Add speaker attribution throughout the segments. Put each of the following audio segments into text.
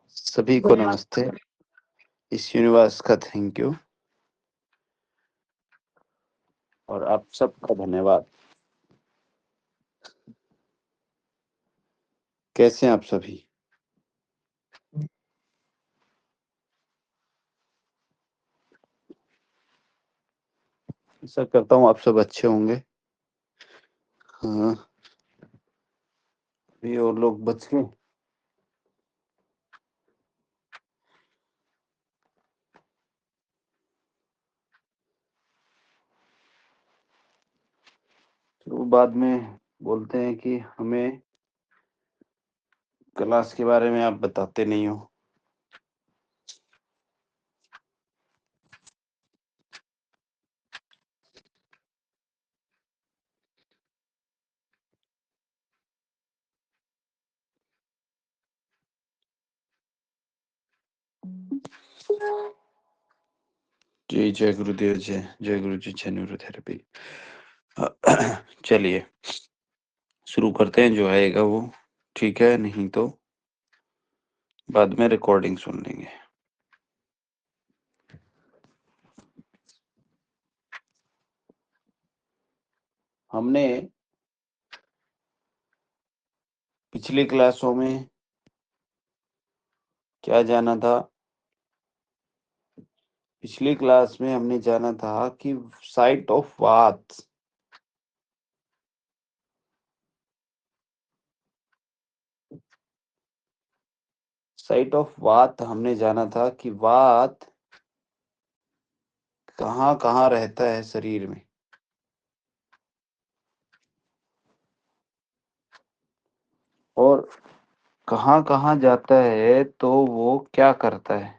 Speaker 1: सभी को नमस्ते। इस यूनिवर्स का थैंक यू और आप सबका धन्यवाद। कैसे हैं आप सभी? आशा करता हूँ आप सब अच्छे होंगे। हाँ, अभी और लोग बच गए। तो बाद में बोलते हैं कि हमें क्लास के बारे में आप बताते नहीं हो। जी जय गुरुदेव, जय गुरु जी, जय न्यूरोथेरेपी। चलिए शुरू करते हैं। जो आएगा वो ठीक है, नहीं तो बाद में रिकॉर्डिंग सुन लेंगे। हमने पिछली क्लासों में क्या जाना था? पिछली क्लास में हमने जाना था कि साइट ऑफ वात, साइट ऑफ वात हमने जाना था कि वात कहाँ कहाँ रहता है शरीर में, और कहाँ कहाँ जाता है तो वो क्या करता है।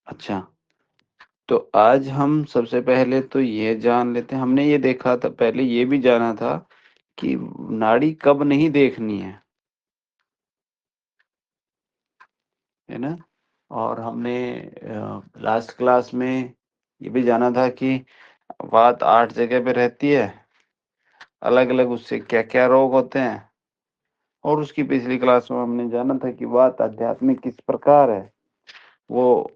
Speaker 1: अच्छा, तो आज हम सबसे पहले तो ये जान लेते हैं। हमने ये देखा था, पहले ये भी जाना था कि नाड़ी कब नहीं देखनी है ना। और हमने लास्ट क्लास में ये भी जाना था कि वात 8 जगह पे रहती है, अलग अलग उससे क्या क्या रोग होते हैं। और उसकी पिछली क्लास में हमने जाना था कि वात आध्यात्मिक किस प्रकार है, वो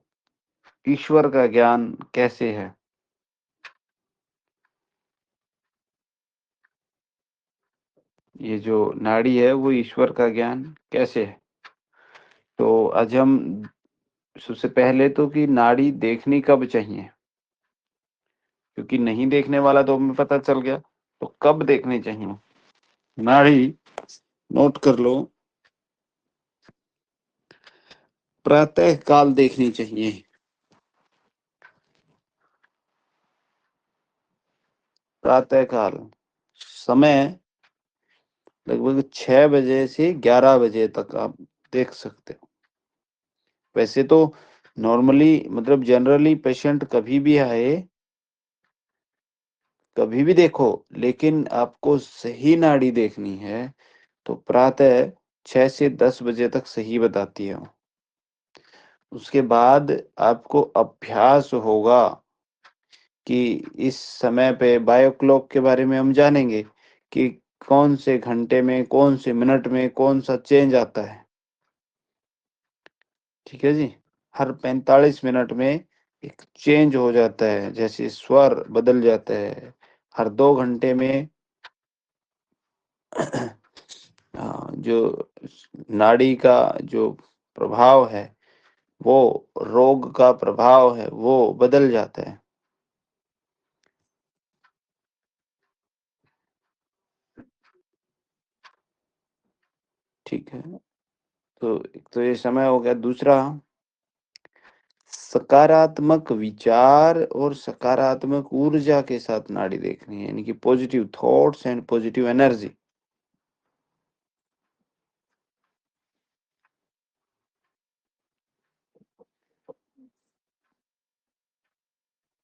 Speaker 1: ईश्वर का ज्ञान कैसे है। ये जो नाड़ी है वो ईश्वर का ज्ञान कैसे है। तो आज हम सबसे पहले तो कि नाड़ी देखनी कब चाहिए, क्योंकि नहीं देखने वाला तो हमें पता चल गया, तो कब देखनी चाहिए नाड़ी। नोट कर लो, प्रातः काल देखनी चाहिए। प्रातः काल समय लगभग 6 बजे से 11 बजे तक आप देख सकते हो। वैसे तो नॉर्मली मतलब जनरली पेशेंट कभी भी आए, कभी भी देखो, लेकिन आपको सही नाड़ी देखनी है तो प्रातः 6 से 10 बजे तक सही बताती है वो। उसके बाद आपको अभ्यास होगा कि इस समय पे बायो क्लॉक के बारे में हम जानेंगे कि कौन से घंटे में, कौन से मिनट में कौन सा चेंज आता है। ठीक है जी, हर 45 मिनट में एक चेंज हो जाता है, जैसे स्वर बदल जाता है। हर 2 घंटे में जो नाड़ी का जो प्रभाव है, वो रोग का प्रभाव है, वो बदल जाता है। ठीक है, तो एक तो ये समय हो गया। दूसरा, सकारात्मक विचार और सकारात्मक ऊर्जा के साथ नाड़ी देखनी है, यानी कि positive thoughts and positive energy.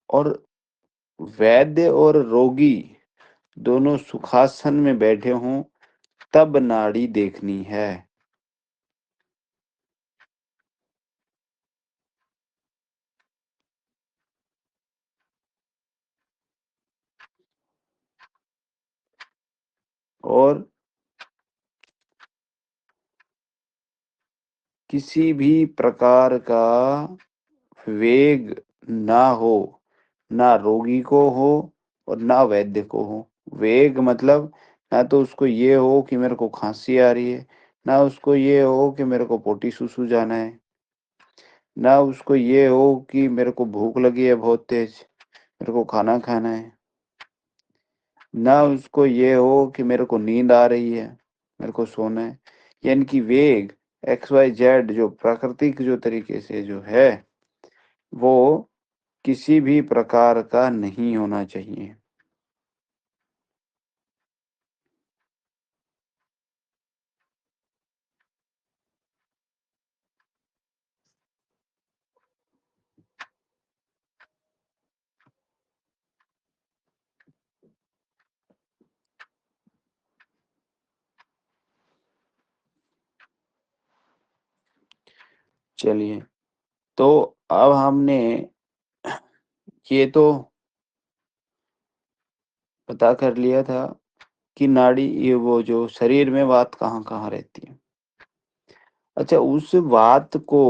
Speaker 1: और वैद्य और रोगी दोनों सुखासन में बैठे हों तब नाड़ी देखनी है। और किसी भी प्रकार का वेग ना हो, ना रोगी को हो और ना वैद्य को हो। वेग मतलब ना तो उसको ये हो कि मेरे को खाँसी आ रही है, ना उसको ये हो कि मेरे को पोटी सूसू जाना है, ना उसको ये हो कि मेरे को भूख लगी है बहुत तेज, मेरे को खाना खाना है, ना उसको ये हो कि मेरे को नींद आ रही है, मेरे को सोना है। यानी कि वेग एक्स वाई जेड जो प्राकृतिक जो तरीके से जो है, वो किसी भी प्रकार का नहीं होना चाहिए। चलिए, तो अब हमने ये तो पता कर लिया था कि नाड़ी ये वो जो शरीर में वात कहाँ-कहाँ रहती है। अच्छा, उस वात को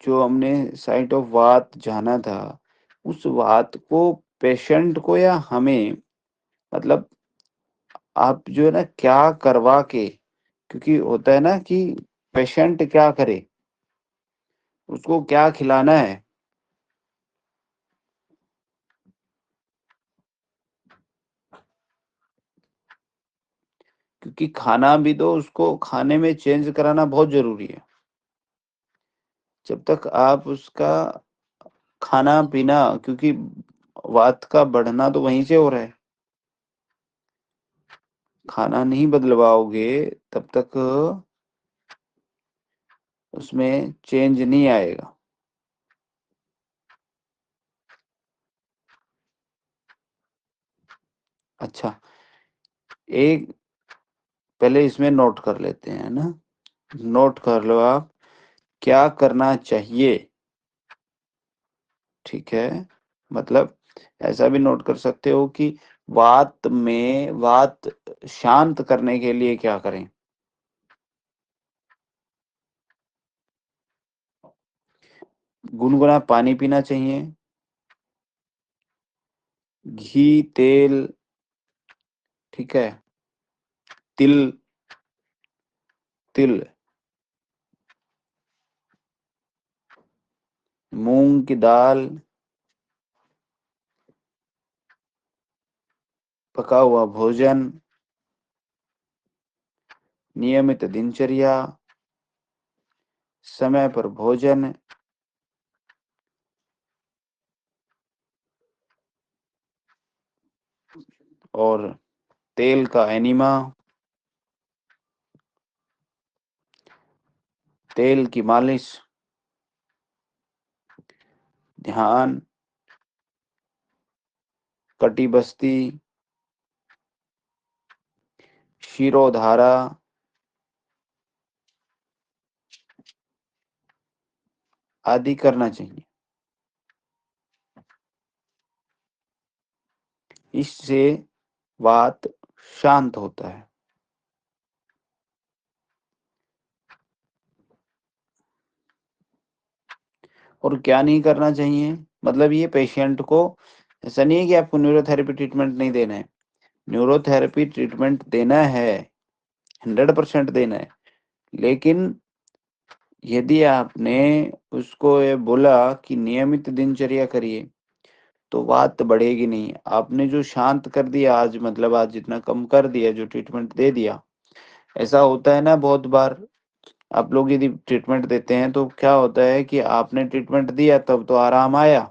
Speaker 1: जो हमने साइट ऑफ वात जाना था, उस वात को पेशेंट को या हमें, मतलब आप जो है ना क्या करवा के, क्योंकि होता है ना कि पेशेंट क्या करे, उसको क्या खिलाना है? क्योंकि खाना भी तो उसको खाने में चेंज कराना बहुत ज़रूरी है। जब तक आप उसका खाना-पीना, क्योंकि वात का बढ़ना तो वहीं से हो रहा है। खाना नहीं बदलवाओगे तब तक उसमें चेंज नहीं आएगा। अच्छा, एक पहले इसमें नोट कर लेते हैं, है ना? नोट कर लो आप, क्या करना चाहिए, ठीक है? मतलब ऐसा भी नोट कर सकते हो कि वात शांत करने के लिए क्या करें? गुनगुना पानी पीना चाहिए, घी, तेल, ठीक है? तिल तिल, मूँग की दाल, पका हुआ भोजन, नियमित दिनचर्या, समय पर भोजन और तेल का एनिमा, तेल की मालिश, ध्यान, कटिबस्ती, शिरोधारा आदि करना चाहिए। इससे वात शांत होता है। और क्या नहीं करना चाहिए? मतलब ये पेशेंट को ऐसा नहीं है कि आपको न्यूरोथेरेपी ट्रीटमेंट नहीं देना है। न्यूरोथेरेपी ट्रीटमेंट देना है, 100% देना है। लेकिन यदि आपने उसको ये बोला कि नियमित दिनचर्या करिए, तो बात बढ़ेगी नहीं। आपने जो शांत कर दिया आज, मतलब आज जितना कम कर दिया, जो ट्रीटमेंट दे दिया, ऐसा होता है ना बहुत बार। आप लोग यदि ट्रीटमेंट देते हैं तो क्या होता है कि आपने ट्रीटमेंट दिया तब तो आराम आया,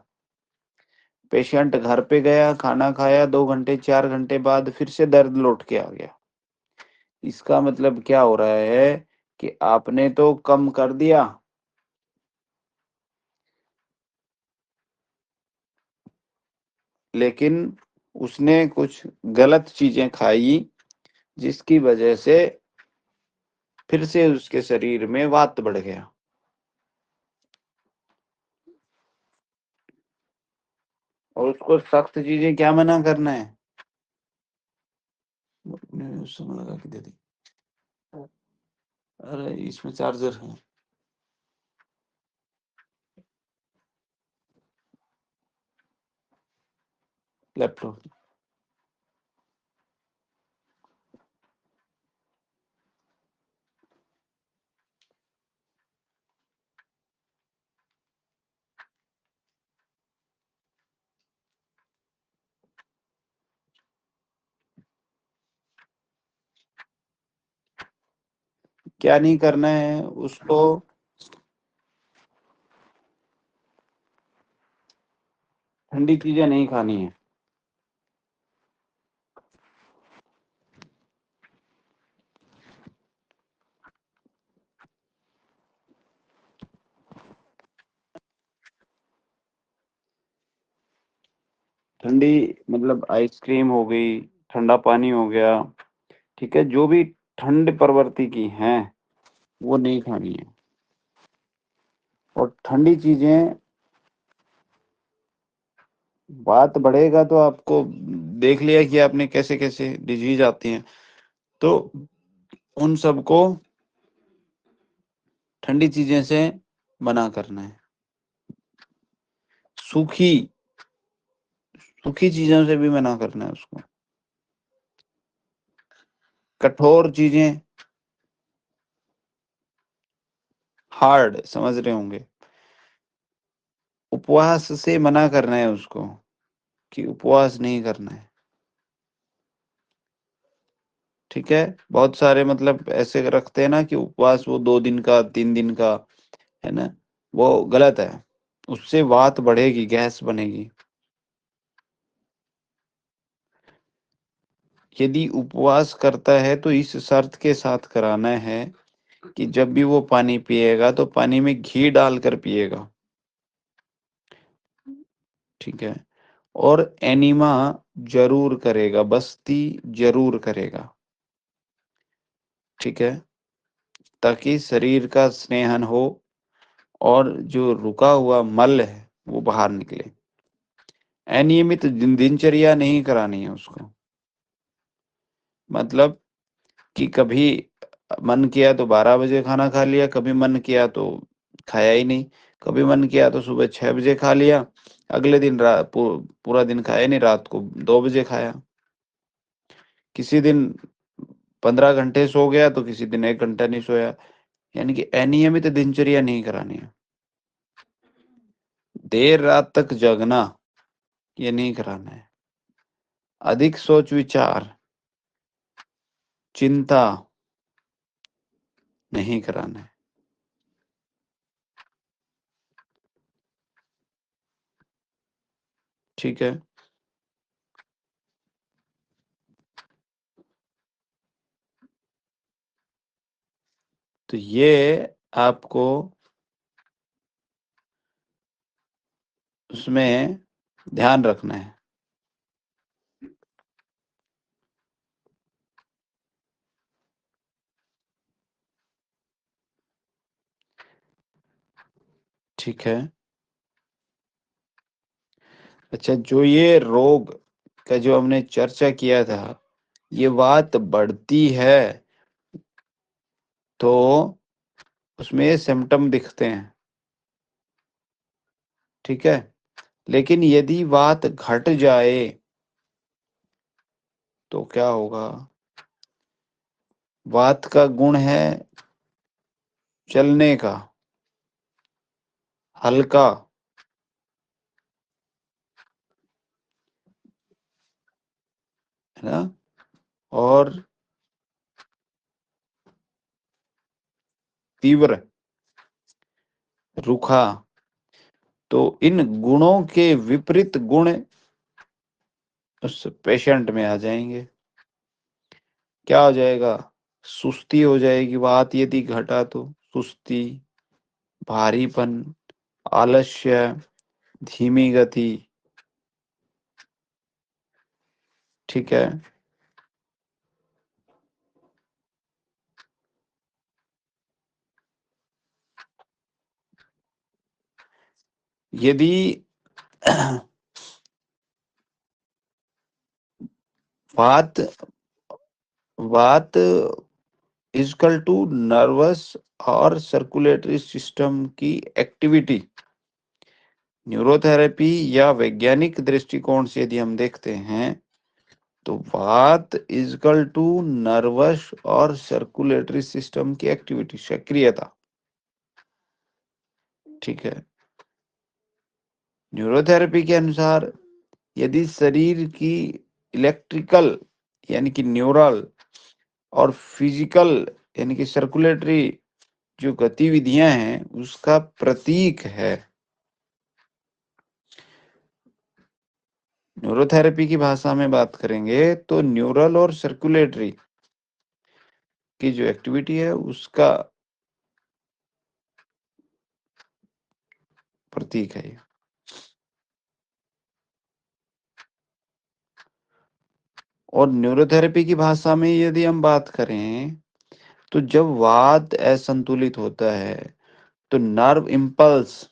Speaker 1: पेशेंट घर पे गया, खाना खाया, 2 घंटे 4 घंटे बाद फिर से दर्द लौट के आ गया। इसका मतलब क्या हो रहा है कि आपने तो कम कर दिया, लेकिन उसने कुछ गलत चीज़ें खाई, जिसकी वजह से फिर से उसके शरीर में वात बढ़ गया। और उसको सख्त चीज़ें क्या मना करना है? उस समय लगा के दे दी। अरे इसमें चार्जर है। लैपटॉप। क्या नहीं करना है उसको, ठंडी चीजें नहीं खानी है। ठंडी मतलब आइसक्रीम हो गई, ठंडा पानी हो गया, ठीक है, जो भी ठंड प्रवृत्ति की हैं वो नहीं खानी है। और ठंडी चीजें, बात बढ़ेगा तो आपको देख लिया कि आपने कैसे कैसे डिजीज आती हैं, तो उन सबको ठंडी चीजें से मना करना है। सूखी सूखी चीजों से भी मना करना है उसको। कठोर चीजें, हार्ड समझ रहे होंगे, उपवास से मना करना है उसको, कि उपवास नहीं करना है। ठीक है, बहुत सारे मतलब ऐसे रखते हैं ना कि उपवास वो 2 दिन का 3 दिन का, है ना, वो गलत है। उससे वात बढ़ेगी, गैस बनेगी। यदि उपवास करता है तो इस शर्त के साथ कराना है कि जब भी वो पानी पिएगा तो पानी में घी डालकर पिएगा। ठीक है, और एनीमा जरूर करेगा, बस्ती जरूर करेगा। ठीक है, ताकि शरीर का स्नेहन हो और जो रुका हुआ मल है वो बाहर निकले। अनियमित दिनचर्या नहीं करानी है उसको। मतलब कि कभी मन किया तो 12 बजे खाना खा लिया, कभी मन किया तो खाया ही नहीं, कभी मन किया तो सुबह 6 बजे खा लिया, अगले दिन पूरा दिन खाया नहीं, रात को 2 बजे खाया। किसी दिन 15 घंटे सो गया तो किसी दिन 1 घंटा नहीं सोया। यानी कि अनियमित दिनचर्या नहीं करानी है। देर रात तक जगना, ये नहीं कराना है। अधिक सोच विचार, चिंता नहीं कराना है। ठीक है, तो ये आपको उसमें ध्यान रखना है। ठीक है, अच्छा, जो ये रोग का जो हमने चर्चा किया था, ये बात बढ़ती है तो उसमें सिम्टम दिखते हैं। ठीक है, लेकिन यदि बात घट जाए तो क्या होगा? बात का गुण है चलने का, हल्का, है ना, और तीव्र, रूखा। तो इन गुणों के विपरीत गुण उस पेशेंट में आ जाएंगे। क्या हो जाएगा? सुस्ती हो जाएगी। बात यदि घटा तो सुस्ती, भारीपन, आलस्य, धीमी गति। ठीक है, यदि बात वात इजकल टू नर्वस और सर्कुलेटरी सिस्टम की एक्टिविटी। न्यूरोथेरेपी या वैज्ञानिक दृष्टिकोण से यदि हम देखते हैं तो वात इजकल टू नर्वस और सर्कुलेटरी सिस्टम की एक्टिविटी, सक्रियता। ठीक है। न्यूरोथेरेपी के अनुसार यदि शरीर की इलेक्ट्रिकल यानी कि न्यूरल और फिजिकल यानी कि सर्कुलेटरी जो गतिविधियां हैं उसका प्रतीक है। न्यूरोथेरेपी की भाषा में बात करेंगे तो न्यूरल और सर्कुलेटरी की जो एक्टिविटी है उसका प्रतीक है। और न्यूरोथेरेपी की भाषा में यदि हम बात करें तो जब वात असंतुलित होता है तो nerve impulse,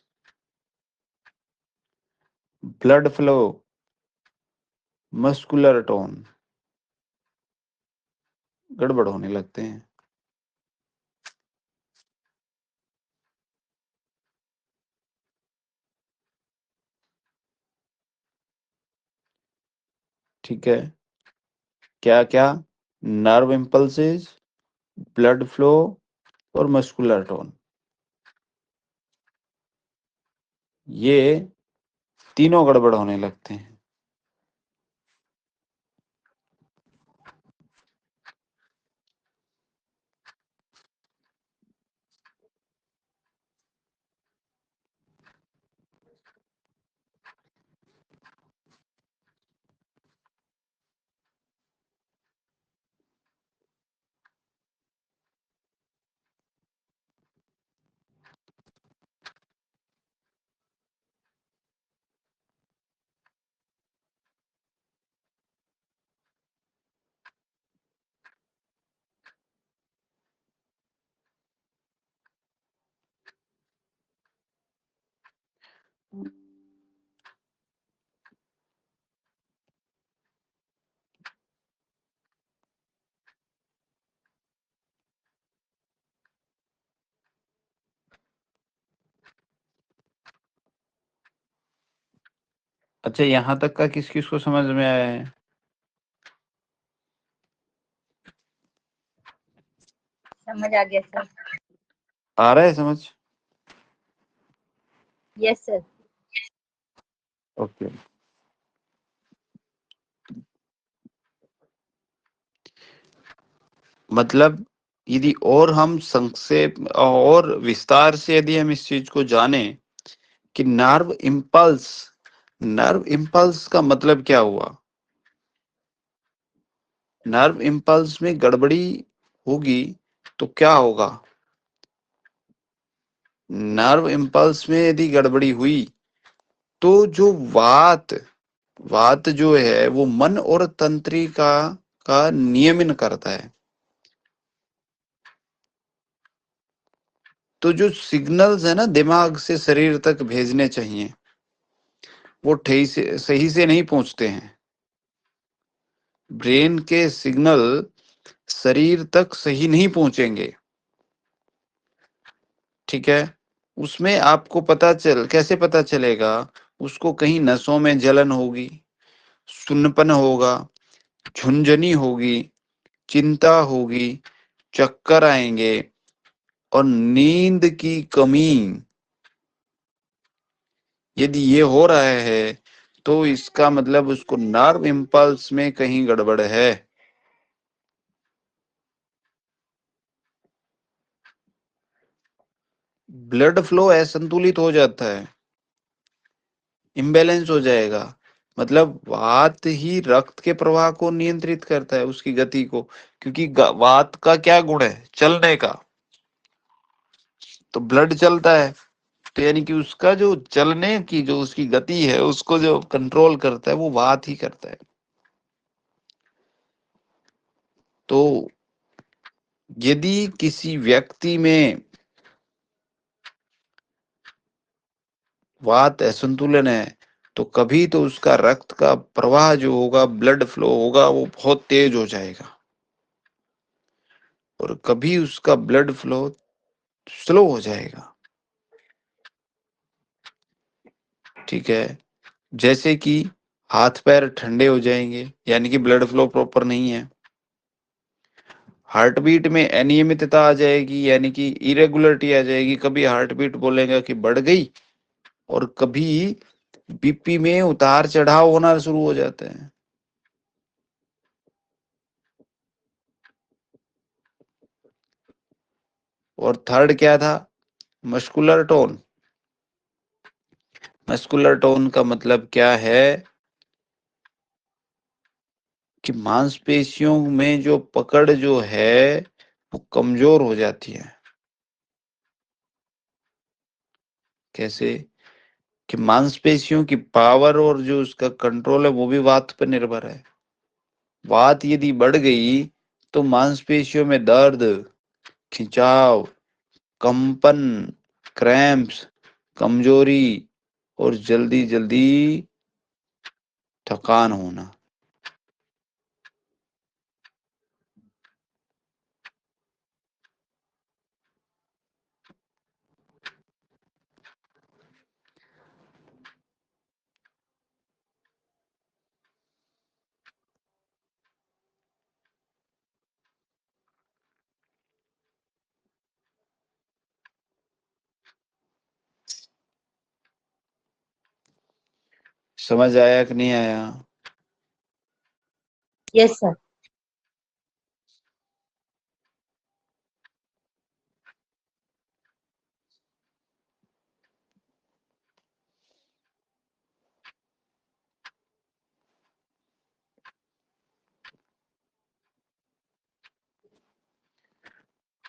Speaker 1: blood flow, muscular tone गड़बड़ होने लगते हैं। ठीक है। क्या क्या? नर्व इम्पल्सेस, ब्लड फ्लो और मस्कुलर टोन, ये तीनों गड़बड़ होने लगते हैं। अच्छा, यहाँ तक का किस किस को समझ में आया है?
Speaker 2: समझ आ गया सर।
Speaker 1: आ रहा है समझ?
Speaker 2: Yes sir.
Speaker 1: ओके। मतलब यदि और हम संक्षेप और विस्तार से यदि हम इस चीज को जाने कि नर्व इम्पल्स का मतलब क्या हुआ। नर्व इम्पल्स में गड़बड़ी होगी तो क्या होगा? नर्व इम्पल्स में यदि गड़बड़ी हुई तो जो वात जो है वो मन और तंत्रिका का नियमन करता है। तो जो सिग्नल्स है ना दिमाग से शरीर तक भेजने चाहिए वो सही से नहीं पहुंचते हैं। ब्रेन के सिग्नल शरीर तक सही नहीं पहुंचेंगे। ठीक है। उसमें आपको कैसे पता चलेगा? उसको कहीं नसों में जलन होगी, सुन्नपन होगा, झुंझनी होगी, चिंता होगी, चक्कर आएंगे और नींद की कमी। यदि ये हो रहा है तो इसका मतलब उसको नर्व इम्पल्स में कहीं गड़बड़ है। ब्लड फ्लो असंतुलित हो जाता है, इम्बैलेंस हो जाएगा। मतलब वात ही रक्त के प्रवाह को नियंत्रित करता है, उसकी गति को। क्योंकि वात का क्या गुण है? चलने का। तो ब्लड चलता है तो यानी कि उसका जो चलने की जो उसकी गति है उसको जो कंट्रोल करता है वो वात ही करता है। तो यदि किसी व्यक्ति में वात असंतुलन है तो कभी तो उसका रक्त का प्रवाह जो होगा, ब्लड फ्लो होगा, वो बहुत तेज हो जाएगा। और कभी उसका ब्लड फ्लो स्लो हो जाएगा। ठीक है, जैसे कि हाथ पैर ठंडे हो जाएंगे, यानी कि ब्लड फ्लो प्रॉपर नहीं है। हार्ट बीट में अनियमितता आ जाएगी, यानी कि इरेगुलरिटी आ जाएगी। कभी हार्ट बीट बोलेगा कि बढ़ गई, और कभी बीपी में उतार चढ़ाव होना शुरू हो जाते हैं। और थर्ड क्या था? Muscular tone. मस्कुलर टोन का मतलब क्या है कि मांसपेशियों में जो पकड़ जो है वो कमजोर हो जाती है। कैसे? कि मांसपेशियों की पावर और जो उसका कंट्रोल है वो भी वात पर निर्भर है। वात यदि बढ़ गई तो मांसपेशियों में दर्द, खिंचाव, कंपन, क्रैम्प्स, कमजोरी और जल्दी जल्दी थकान होना। समझ आया कि नहीं आया?
Speaker 2: Yes sir.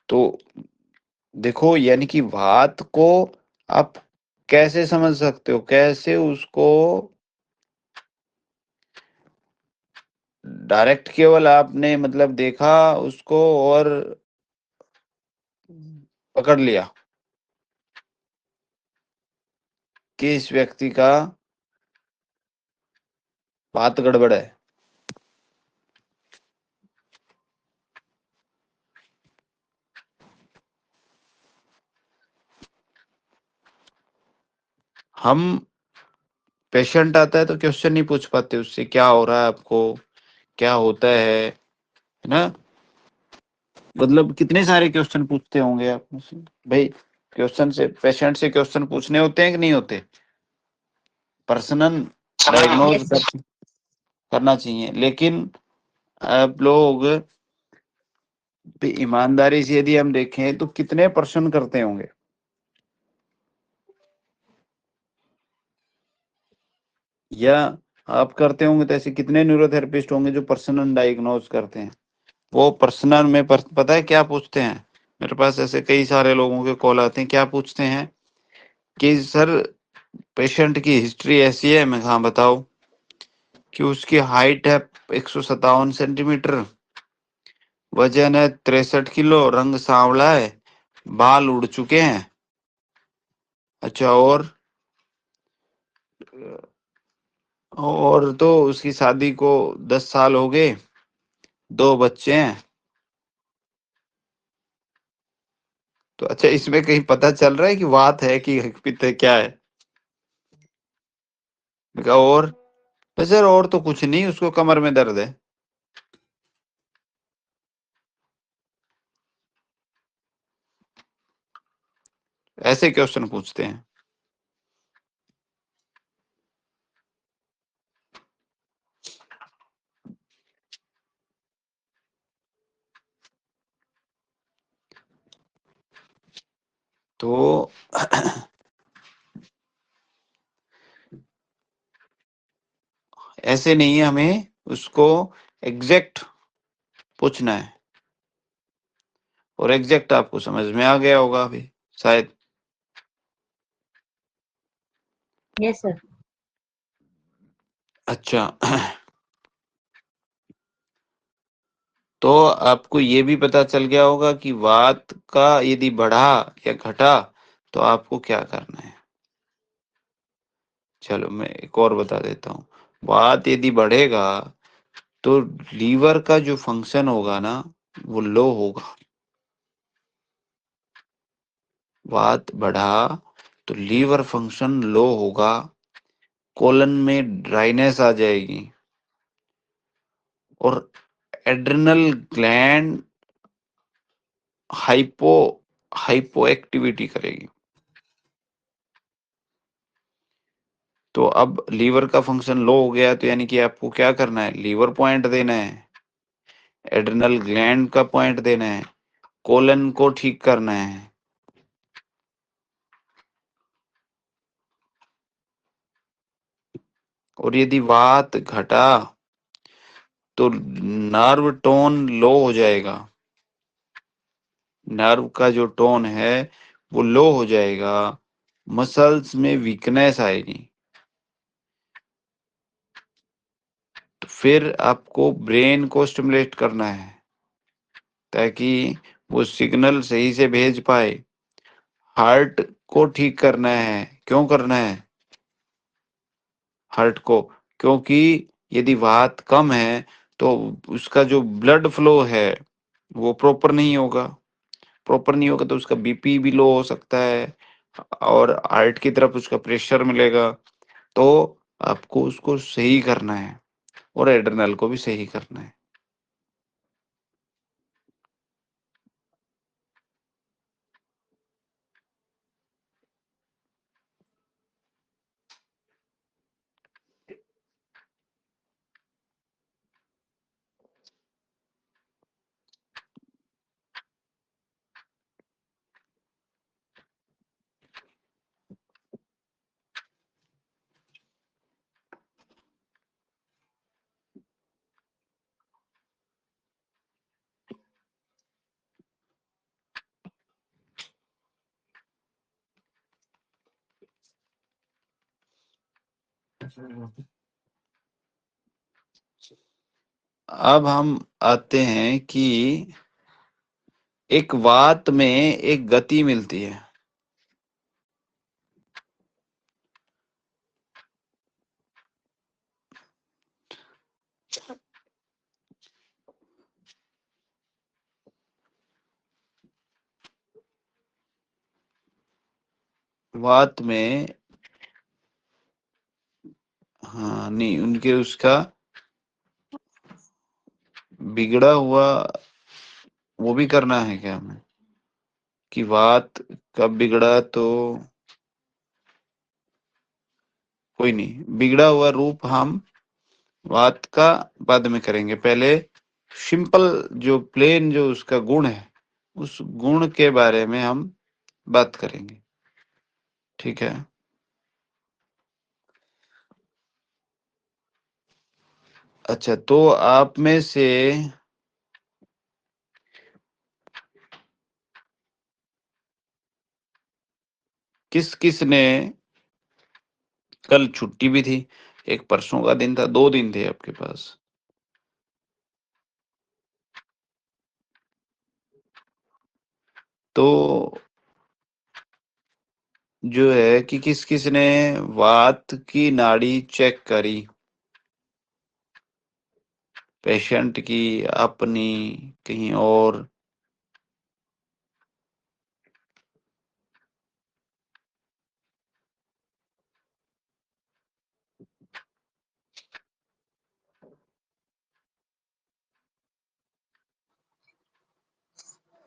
Speaker 1: तो देखो, यानी कि वात को आप कैसे समझ सकते हो, कैसे उसको डायरेक्ट केवल आपने मतलब देखा उसको और पकड़ लिया कि इस व्यक्ति का बात गड़बड़ है। हम पेशेंट आता है तो क्वेश्चन नहीं पूछ पाते उससे, क्या हो रहा है आपको, क्या होता है ना? मतलब कितने सारे क्वेश्चन पूछते होंगे आप मुझसे भाई। क्वेश्चन से पेशेंट से क्वेश्चन पूछने होते हैं कि नहीं होते? Personal diagnose
Speaker 2: yes sir.
Speaker 1: करना चाहिए। लेकिन आप लोग ईमानदारी से यदि हम देखें तो कितने प्रश्न करते होंगे? या आप करते होंगे तो ऐसे कितने न्यूरोथेरेपिस्ट होंगे जो पर्सनल डायग्नोज करते हैं? वो पर्सनल में पता है क्या पूछते हैं? मेरे पास ऐसे कई सारे लोगों के कॉल आते हैं, क्या पूछते हैं कि सर पेशेंट की हिस्ट्री ऐसी है। मैं हाँ बताओ। कि उसकी हाइट है 157 सेंटीमीटर, वजन है 63 किलो, रंग सांवला है, बाल उड़ चुके हैं। अच्छा, और तो उसकी शादी को 10 साल हो गए, 2 बच्चे हैं। तो अच्छा, इसमें कहीं पता चल रहा है कि वात है कि पित्त है, क्या है? मैं कहा और? तो सर और तो कुछ नहीं, उसको कमर में दर्द है। ऐसे क्वेश्चन पूछते हैं। तो ऐसे नहीं है, हमें उसको एग्जैक्ट पूछना है। और एग्जैक्ट आपको समझ में आ गया होगा अभी शायद।
Speaker 2: Yes sir.
Speaker 1: अच्छा, तो आपको ये भी पता चल गया होगा कि वात का यदि बढ़ा या घटा तो आपको क्या करना है। चलो मैं एक और बता देता हूँ। वात यदि बढ़ेगा तो लीवर का जो फंक्शन होगा ना वो लो होगा। वात बढ़ा तो लीवर फंक्शन लो होगा, कोलन में ड्राइनेस आ जाएगी और एड्रिनल ग्लैंड हाइपो एक्टिविटी करेगी। तो अब लीवर का फंक्शन लो हो गया, तो यानी कि आपको क्या करना है, लीवर पॉइंट देना है, एड्रिनल ग्लैंड का पॉइंट देना है, कोलन को ठीक करना है। और यदि वात घटा तो नर्व टोन लो हो जाएगा, नर्व का जो टोन है वो लो हो जाएगा, मसल्स में वीकनेस आएगी। तो फिर आपको ब्रेन को स्टिमुलेट करना है ताकि वो सिग्नल सही से भेज पाए। हार्ट को ठीक करना है। क्यों करना है हार्ट को? क्योंकि यदि वात कम है तो उसका जो ब्लड फ्लो है वो प्रॉपर नहीं होगा, प्रॉपर नहीं होगा तो उसका बीपी भी लो हो सकता है और हार्ट की तरफ उसका प्रेशर मिलेगा। तो आपको उसको सही करना है और एड्रेनल को भी सही करना है। अब हम आते हैं कि एक वात में एक गति मिलती है। वात में हाँ नहीं, उनके उसका बिगड़ा हुआ वो भी करना है क्या हमें कि वात कब बिगड़ा? तो कोई नहीं, बिगड़ा हुआ रूप हम वात का बाद में करेंगे। पहले सिंपल जो प्लेन जो उसका गुण है उस गुण के बारे में हम बात करेंगे, ठीक है? अच्छा, तो आप में से किस किस ने, कल छुट्टी भी थी, एक परसों का दिन था, 2 दिन थे आपके पास, तो जो है कि किस किस ने वात की नाड़ी चेक करी, पेशेंट की, अपनी, कहीं और?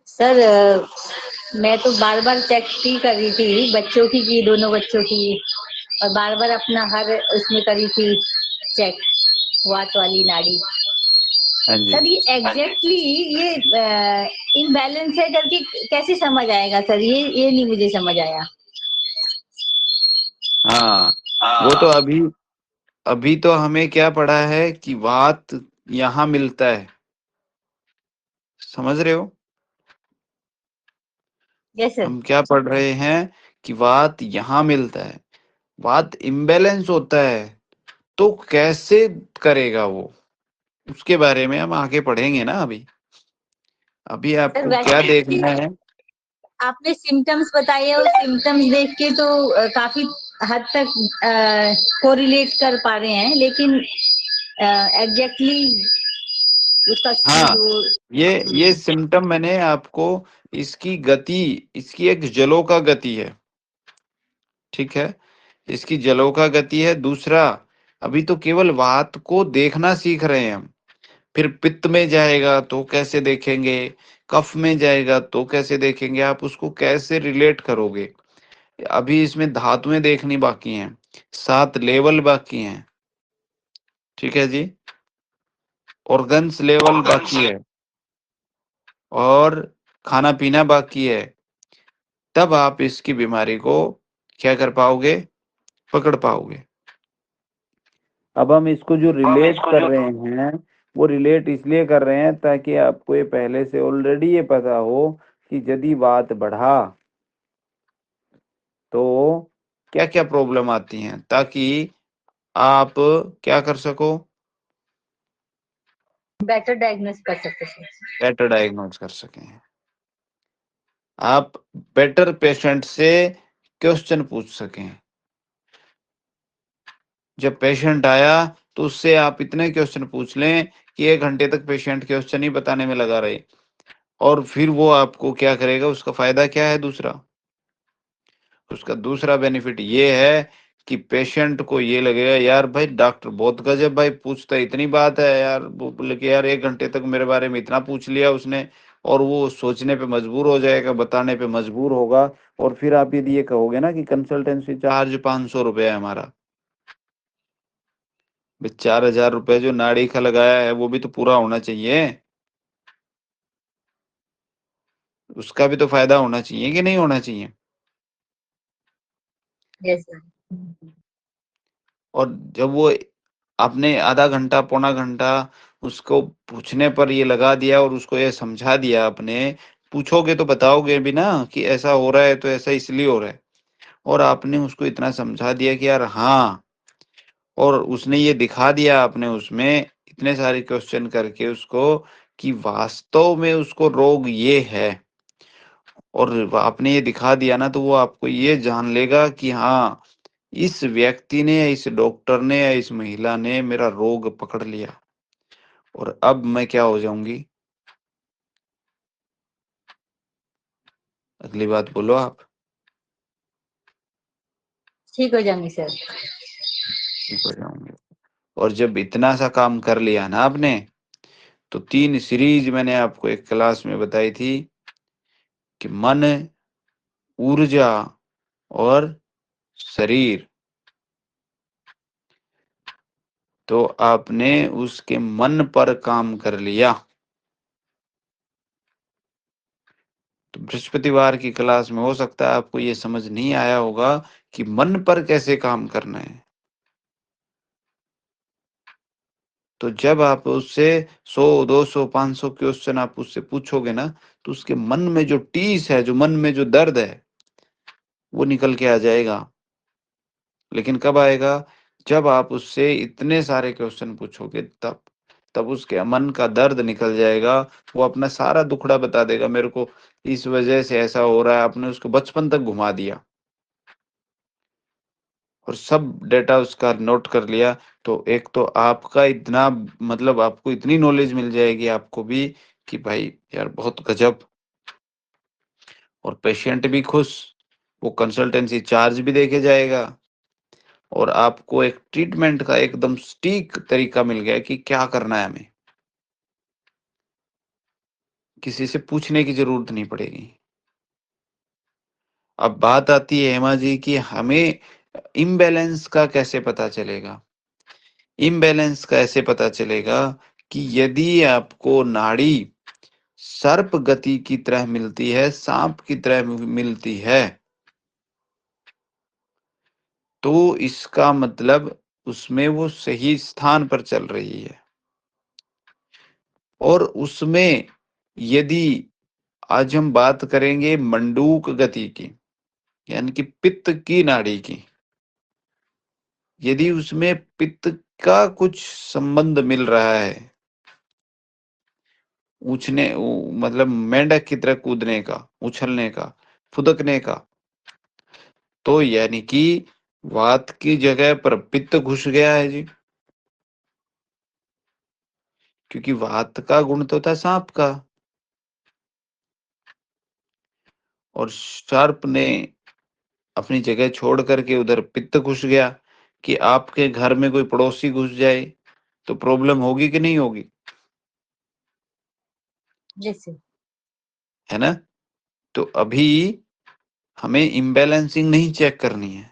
Speaker 2: सर मैं तो बार बार चेक ही कर रही थी, बच्चों की दोनों बच्चों की, और बार बार अपना हर उसमें करी थी चेक, वात वाली नाड़ी।
Speaker 1: हाँ जी,
Speaker 2: सर ये एग्जैक्टली ये इम्बैलेंस है करके कैसे समझ आएगा सर? ये नहीं मुझे समझ आया।
Speaker 1: हाँ वो तो
Speaker 2: हाँ।
Speaker 1: अभी अभी तो हमें क्या पढ़ा है कि वात यहाँ मिलता है, समझ रहे हो?
Speaker 2: Yes sir.
Speaker 1: हम क्या पढ़ रहे हैं कि वात यहाँ मिलता है, वात इम्बैलेंस होता है तो कैसे करेगा वो, उसके बारे में हम आगे पढ़ेंगे ना। अभी अभी
Speaker 2: सर
Speaker 1: आपको क्या
Speaker 2: वैसे
Speaker 1: देखना है?
Speaker 2: आपने सिम्टम्स बताए और सिम्टम्स देख के तो काफी हद तक कोरिलेट कर पा रहे हैं, लेकिन एग्जैक्टली उसका
Speaker 1: हाँ,
Speaker 2: जो
Speaker 1: ये सिम्टम मैंने आपको, इसकी गति, इसकी एक जलोका गति है, ठीक है, इसकी जलोका गति है। दूसरा, अभी तो केवल वात को देखना सीख रहे हैं हम, फिर पित्त में जाएगा तो कैसे देखेंगे, कफ में जाएगा तो कैसे देखेंगे, आप उसको कैसे रिलेट करोगे। अभी इसमें धातुएं देखनी बाकी हैं, 7 लेवल बाकी हैं, ठीक है जी, ऑर्गन्स लेवल बाकी है, और खाना पीना बाकी है। तब आप इसकी बीमारी को क्या कर पाओगे, पकड़ पाओगे। अब हम इसको जो रिलेट कर रहे हैं, वो रिलेट इसलिए कर रहे हैं ताकि आपको ये पहले से ऑलरेडी ये पता हो कि यदि बात बढ़ा तो क्या क्या प्रॉब्लम आती हैं, ताकि आप क्या कर सको,
Speaker 2: बेटर डायग्नोस कर सकते हैं।
Speaker 1: बेटर डायग्नोज कर सकें। आप बेटर पेशेंट से क्वेश्चन पूछ सकें। जब पेशेंट आया तो उससे आप इतने क्वेश्चन पूछ लें कि 1 घंटे तक पेशेंट क्वेश्चन ही बताने में लगा रहे, और फिर वो आपको क्या करेगा, उसका फायदा क्या है दूसरा, उसका दूसरा बेनिफिट ये है कि पेशेंट को ये लगेगा, यार भाई डॉक्टर बहुत गजब भाई, पूछता इतनी बात है यार, वो बोले कि यार 1 घंटे तक मेरे बारे में इतना पूछ लिया उसने, और वो सोचने पे मजबूर हो जाएगा, बताने पे मजबूर होगा। और फिर आप यदि ये कहोगे ना कि कंसल्टेंसी चार्ज 500 रुपये है हमारा, 4,000 रुपये जो नाड़ी का लगाया है वो भी तो पूरा होना चाहिए, उसका भी तो फायदा होना चाहिए कि नहीं होना चाहिए।
Speaker 2: Yes sir.
Speaker 1: और जब वो आपने आधा घंटा पौना घंटा उसको पूछने पर ये लगा दिया और उसको ये समझा दिया आपने, पूछोगे तो बताओगे भी ना कि ऐसा हो रहा है तो ऐसा इसलिए हो रहा है, और आपने उसको इतना समझा दिया कि यार हाँ, और उसने ये दिखा दिया आपने उसमें इतने सारे क्वेश्चन करके उसको कि वास्तव में उसको रोग ये है, और आपने ये दिखा दिया ना, तो वो आपको ये जान लेगा कि हाँ, इस व्यक्ति ने या इस डॉक्टर ने या इस महिला ने मेरा रोग पकड़ लिया, और अब मैं क्या हो जाऊंगी। अगली बात बोलो आप।
Speaker 2: ठीक हो जाएंगे सर।
Speaker 1: ठीक हो जाऊंगे। और जब इतना सा काम कर लिया ना आपने, तो 3 सीरीज मैंने आपको एक क्लास में बताई थी कि मन, ऊर्जा और शरीर। तो आपने उसके मन पर काम कर लिया, तो बृहस्पतिवार की क्लास में हो सकता है आपको ये समझ नहीं आया होगा कि मन पर कैसे काम करना है। तो जब आप उससे 100, 200, 500 क्वेश्चन आप उससे पूछोगे ना, तो उसके मन में जो टीस है, जो मन में जो दर्द है, वो निकल के आ जाएगा। लेकिन कब आएगा, जब आप उससे इतने सारे क्वेश्चन पूछोगे, तब उसके मन का दर्द निकल जाएगा। वो अपना सारा दुखड़ा बता देगा, मेरे को इस वजह से ऐसा हो रहा है, आपने उसको बचपन तक घुमा दिया और सब डेटा उसका नोट कर लिया। तो एक तो आपका इतना, मतलब आपको इतनी नॉलेज मिल जाएगी आपको भी कि भाई यार बहुत गजब, और पेशेंट भी खुश, वो कंसल्टेंसी चार्ज भी देके जाएगा, और आपको एक ट्रीटमेंट का एकदम सटीक तरीका मिल गया कि क्या करना है हमें, किसी से पूछने की जरूरत नहीं पड़ेगी। अब बात आती है हेमा जी कि हमें इम्बैलेंस का कैसे पता चलेगा। इम्बैलेंस कैसे पता चलेगा कि यदि आपको नाड़ी सर्प गति की तरह मिलती है, सांप की तरह मिलती है, तो इसका मतलब उसमें वो सही स्थान पर चल रही है। और उसमें यदि आज हम बात करेंगे मंडूक गति की, यानी कि पित्त की नाड़ी की, यदि उसमें पित्त का कुछ संबंध मिल रहा है, मतलब मेंढक की तरह कूदने का, उछलने का, फुदकने का, तो यानी कि वात की जगह पर पित्त घुस गया है जी। क्योंकि वात का गुण तो था सांप का, और सर्प ने अपनी जगह छोड़ करके उधर पित्त घुस गया कि आपके घर में कोई पड़ोसी घुस जाए तो प्रॉब्लम होगी कि नहीं होगी?
Speaker 2: जैसे
Speaker 1: है ना? तो अभी हमें इम्बैलेंसिंग नहीं चेक करनी है,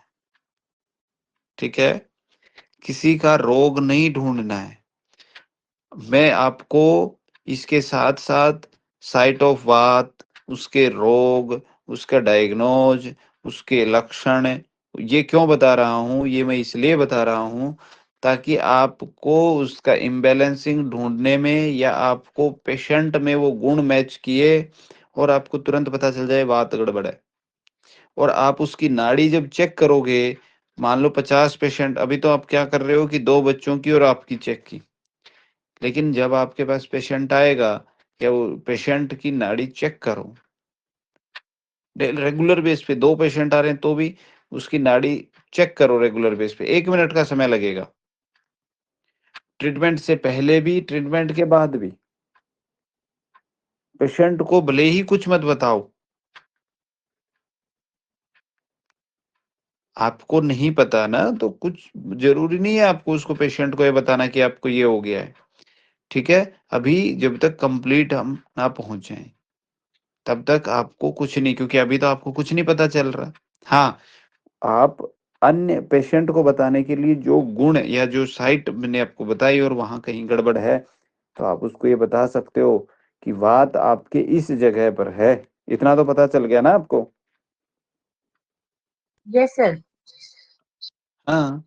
Speaker 1: ठीक है? किसी का रोग नहीं ढूंढना है। मैं आपको इसके साथ साथ साइट ऑफ वात, उसके रोग, उसका डायग्नोज, उसके लक्षण, ये क्यों बता रहा हूँ? ये मैं इसलिए बता रहा हूँ ताकि आपको उसका इम्बैलेंसिंग ढूंढने में या आपको पेशेंट में वो गुण मैच किए और आपको तुरंत पता चल जाए वात गड़बड़ है। और आप उसकी नाड़ी जब चेक करोगे, मान लो 50 पेशेंट, अभी तो आप क्या कर रहे हो कि 2 बच्चों की और आपकी चेक की, लेकिन जब आपके पास पेशेंट आएगा, या वो पेशेंट की नाड़ी चेक करो, रेगुलर बेस पे 2 पेशेंट आ रहे हैं तो भी उसकी नाड़ी चेक करो रेगुलर बेस पे, 1 मिनट का समय लगेगा, ट्रीटमेंट से पहले भी, ट्रीटमेंट के बाद भी। पेशेंट को भले ही कुछ मत बताओ, आपको नहीं पता ना, तो कुछ जरूरी नहीं है आपको उसको, पेशेंट को ये बताना कि आपको ये हो गया है, ठीक है? अभी जब तक कंप्लीट हम ना पहुंच जाएं, तब तक आपको कुछ नहीं, क्योंकि अभी तो आपको कुछ नहीं पता चल रहा। हाँ, आप अन्य पेशेंट को बताने के लिए जो गुण या जो साइट मैंने आपको बताई और वहां कहीं गड़बड़ है, तो आप उसको ये बता सकते हो कि वात आपके इस जगह पर है। इतना तो पता चल गया ना आपको?
Speaker 2: Yes sir.
Speaker 1: हाँ,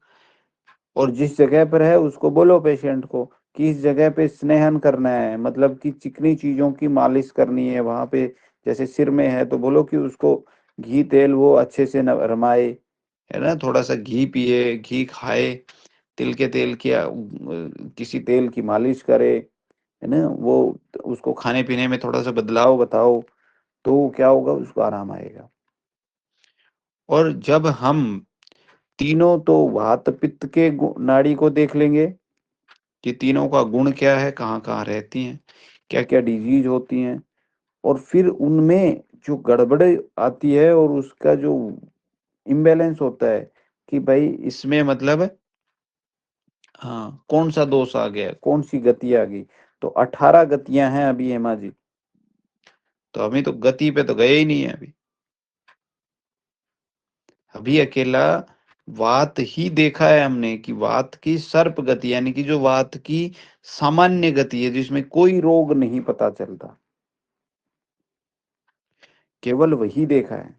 Speaker 1: और जिस जगह पर है उसको बोलो पेशेंट को कि इस जगह पे स्नेहन करना है, मतलब कि चिकनी चीजों की मालिश करनी है वहां पे। जैसे सिर में है तो बोलो कि उसको घी तेल वो अच्छे से रमाए, है ना, थोड़ा सा घी पिए, घी खाए, तिल के तेल की किसी तेल की मालिश करे, है ना, वो उसको खाने पीने में थोड़ा सा बदलाव बताओ, तो क्या होगा, उसको आराम आएगा। और जब हम तीनों तो वात पित्त के नाड़ी को देख लेंगे कि तीनों का गुण क्या है, कहाँ कहाँ रहती हैं, क्या क्या डिजीज होती हैं, और फिर उनमें जो गड़बड़ आती है और उसका जो इम्बैलेंस होता है कि भाई इसमें मतलब, हाँ, कौन सा दोष आ गया, कौन सी गति आ गई। तो 18 गतियां हैं अभी हेमा जी, तो अभी तो गति पे तो गए ही नहीं है अभी। अभी अकेला वात ही देखा है हमने कि वात की सर्प गति, यानी कि जो वात की सामान्य गति है, जिसमें कोई रोग नहीं पता चलता, केवल वही देखा है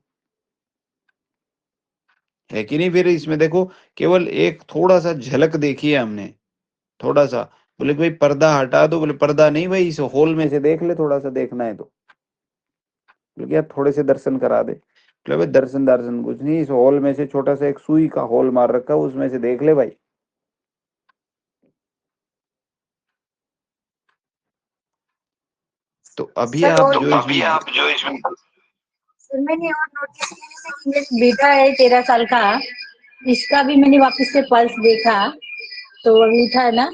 Speaker 1: कि नहीं? फिर इसमें देखो, केवल एक थोड़ा सा झलक देखी है हमने, थोड़ा सा। बोले कि भाई पर्दा हटा दो, बोले पर्दा नहीं भाई, इस हॉल में से देख ले, थोड़ा सा देखना है तो। बोले यार थोड़े से दर्शन करा दे। बोले भाई दर्शन दर्शन कुछ नहीं, इस हॉल में से छोटा सा एक सुई का होल मार रखा है, उसमें से देख ले भाई। तो अभी
Speaker 2: सर
Speaker 1: आप
Speaker 2: और
Speaker 1: जो इसमें
Speaker 2: सर मैंने और नोटिस किया जैसे कि मेरा बेटा है 13 साल का, इसका भी मैंने वापस से पल्स देखा, तो अभी था ना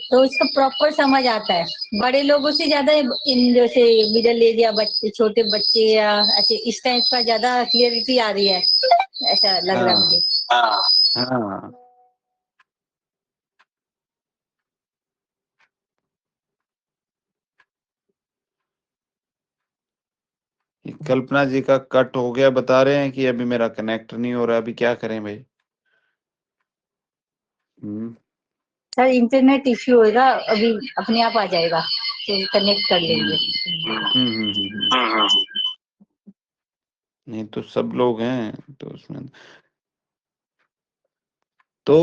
Speaker 2: तो इसका प्रॉपर समझ आता है, बड़े लोगों से ज्यादा इन जैसे मिडिल एज या बच्चे, छोटे बच्चे या ऐसे इस टाइप का ज्यादा क्लियरिटी आ रही है, ऐसा लग रहा है
Speaker 1: हाँ
Speaker 2: मुझे। हाँ।
Speaker 1: हाँ, ये कल्पना जी का कट हो गया, बता रहे हैं कि अभी मेरा कनेक्ट नहीं हो रहा, अभी क्या करें भाई? हम्म
Speaker 2: सर इंटरनेट इश्यू होगा, अभी अपने आप आ जाएगा, तो कनेक्ट कर
Speaker 1: हम्म
Speaker 2: लेंगे। हम्म।
Speaker 1: नहीं तो सब लोग हैं तो उसमें तो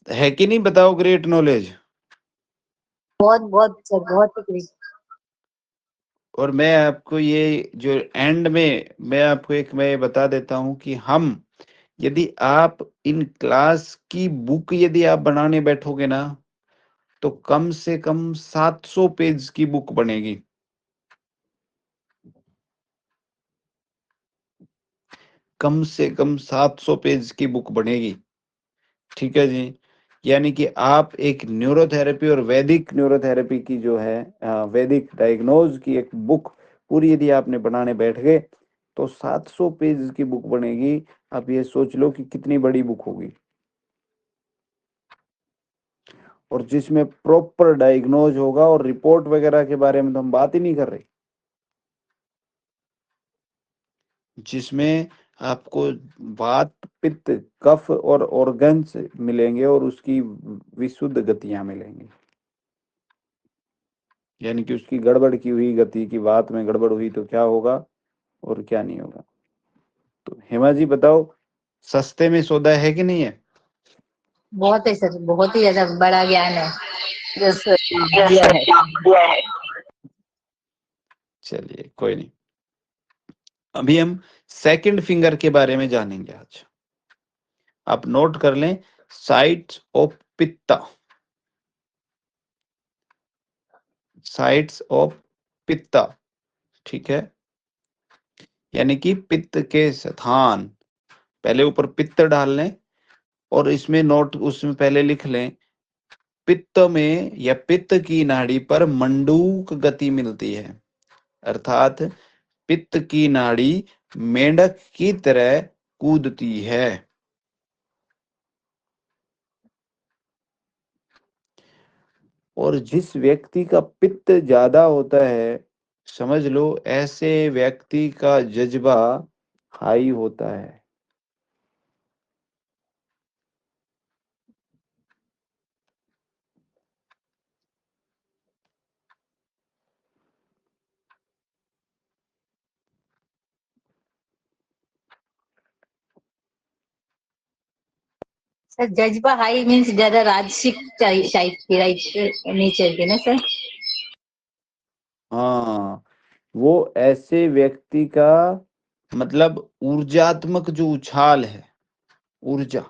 Speaker 1: है कि नहीं, बताओ, ग्रेट नॉलेज।
Speaker 2: बहुत बहुत सर, बहुत
Speaker 1: और मैं आपको ये जो एंड में मैं आपको एक मैं ये बता देता हूं कि हम, यदि आप इन क्लास की बुक यदि आप बनाने बैठोगे ना, तो कम से कम 700 पेज की बुक बनेगी, कम से कम 700 पेज की बुक बनेगी, ठीक है जी? यानी कि आप एक न्यूरोथेरेपी और वैदिक न्यूरोथेरेपी की जो है वैदिक डायग्नोज की एक बुक पूरी यदि आपने बनाने बैठ गए तो 700 पेज की बुक बनेगी। आप ये सोच लो कि कितनी बड़ी बुक होगी, और जिसमें प्रॉपर डायग्नोज होगा, और रिपोर्ट वगैरह के बारे में तो हम बात ही नहीं कर रहे, जिसमें आपको वात पित्त कफ और ऑर्गन्स मिलेंगे और उसकी विशुद्ध गतियां मिलेंगी। यानी कि उसकी गड़बड़ की हुई गति की बात में गड़बड़ हुई तो क्या होगा और क्या नहीं होगा। तो हेमा जी बताओ, सस्ते में सौदा है कि नहीं है?
Speaker 2: बहुत है सर, बहुत ही ज्यादा बड़ा ज्ञान है जो सर दिया है।
Speaker 1: चलिए कोई नहीं, अभी हम सेकंड फिंगर के बारे में जानेंगे आज। आप नोट कर लें, साइट्स ऑफ पित्ता, साइट्स ऑफ पित्ता, ठीक है, यानी कि पित्त के स्थान। पहले ऊपर पित्त डाल लें और इसमें नोट उसमें पहले लिख लें, पित्त में या पित्त की नाड़ी पर मंडूक गति मिलती है, अर्थात पित्त की नाड़ी मेंढक की तरह कूदती है। और जिस व्यक्ति का पित्त ज्यादा होता है, समझ लो ऐसे व्यक्ति का जज्बा हाई होता है।
Speaker 2: सर जज्बा हाई मीन्स ज्यादा राजसिक टाइप नेचर के ना सर।
Speaker 1: हाँ, वो ऐसे व्यक्ति का मतलब ऊर्जात्मक जो उछाल है, ऊर्जा,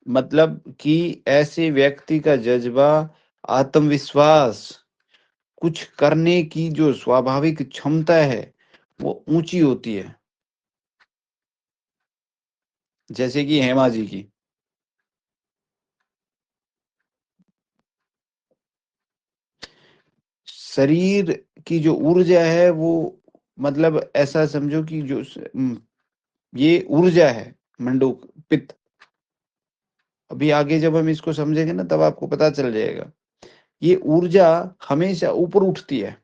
Speaker 1: मतलब कि ऐसे व्यक्ति का जज्बा, आत्मविश्वास, कुछ करने की जो स्वाभाविक क्षमता है वो ऊंची होती है, जैसे कि हेमा जी की। शरीर की जो ऊर्जा है वो, मतलब ऐसा समझो कि जो ये ऊर्जा है मंडूक पित्त। अभी आगे जब हम इसको समझेंगे ना तब आपको पता चल जाएगा। ये ऊर्जा हमेशा ऊपर उठती है,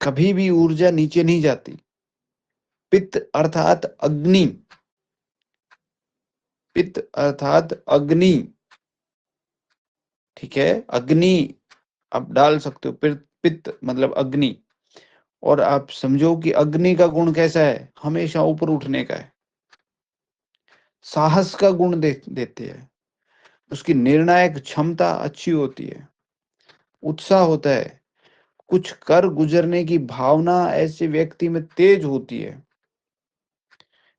Speaker 1: कभी भी ऊर्जा नीचे नहीं जाती। पित्त अर्थात अग्नि, पित्त अर्थात अग्नि, ठीक है, अग्नि आप डाल सकते हो, पित्त मतलब अग्नि। और आप समझो कि अग्नि का गुण कैसा है, हमेशा ऊपर उठने का है, साहस का गुण देते हैं, उसकी निर्णायक क्षमता अच्छी होती है, उत्साह होता है, कुछ कर गुजरने की भावना ऐसे व्यक्ति में तेज होती है।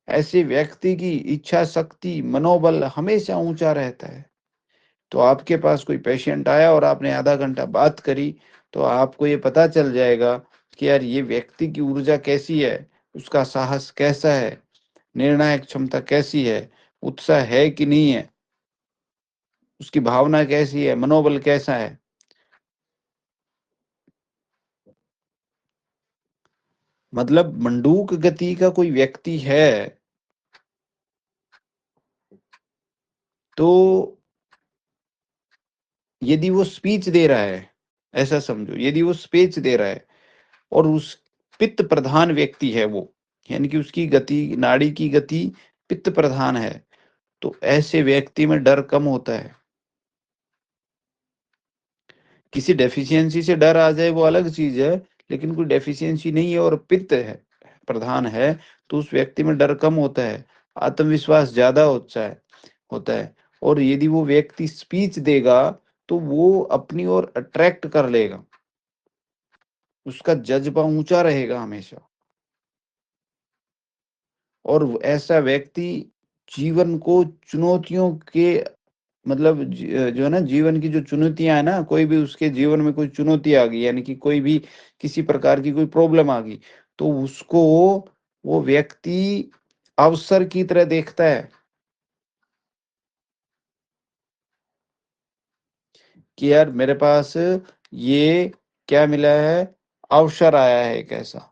Speaker 1: ऐसे व्यक्ति की इच्छा शक्ति मनोबल हमेशा ऊंचा रहता है। तो आपके पास कोई पेशेंट आया और आपने आधा घंटा बात करी तो आपको ये पता चल जाएगा कि यार ये व्यक्ति की ऊर्जा कैसी है, उसका साहस कैसा है, निर्णायक क्षमता कैसी है, उत्साह है कि नहीं है, उसकी भावना कैसी है, मनोबल कैसा है। मतलब मंडूक गति का कोई व्यक्ति है तो यदि वो स्पीच दे रहा है, ऐसा समझो यदि वो स्पीच दे रहा है और उस पित्त प्रधान व्यक्ति है वो, यानी कि उसकी गति नाड़ी की गति पित्त प्रधान है, तो ऐसे व्यक्ति में डर कम होता है। किसी डेफिशिएंसी से डर आ जाए वो अलग चीज है, लेकिन कोई डेफिशिएंसी नहीं है और पित्त है प्रधान है तो उस व्यक्ति में डर कम होता है, आत्मविश्वास ज्यादा होता है। और यदि वो व्यक्ति स्पीच देगा तो वो अपनी ओर अट्रैक्ट कर लेगा, उसका जज्बा ऊंचा रहेगा हमेशा। और ऐसा व्यक्ति जीवन को चुनौतियों के मतलब जो है ना, जीवन की जो चुनौतियां है ना, कोई भी उसके जीवन में कोई चुनौती आ गई, यानी कि कोई भी किसी प्रकार की कोई प्रॉब्लम आ गई, तो उसको वो व्यक्ति अवसर की तरह देखता है। कि यार मेरे पास ये क्या मिला है, अवसर आया है एक ऐसा।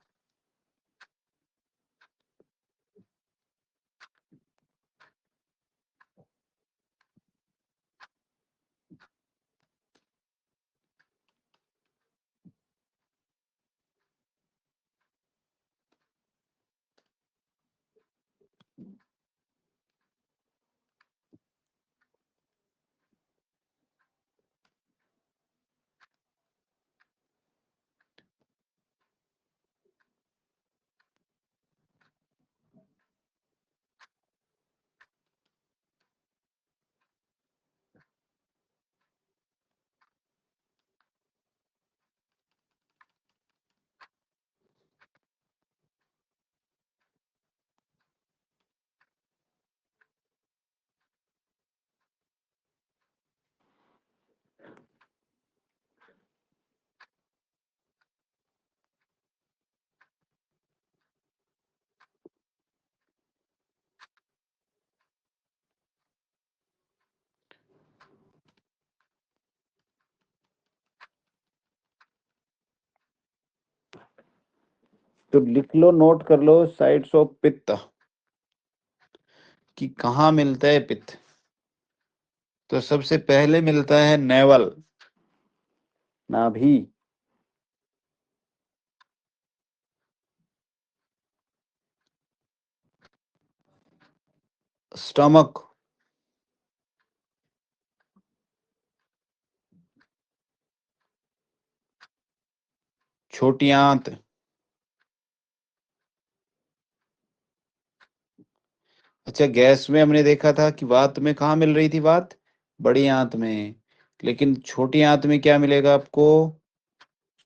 Speaker 1: तो लिख लो, नोट कर लो, साइड्स ऑफ पित्त, कि कहाँ मिलता है पित्त। तो सबसे पहले मिलता है नेवल, नाभि, स्टमक, छोटी आंत, अच्छा गैस में हमने देखा था कि वात में कहाँ मिल रही थी वात, बड़ी आंत में, लेकिन छोटी आंत में क्या मिलेगा आपको,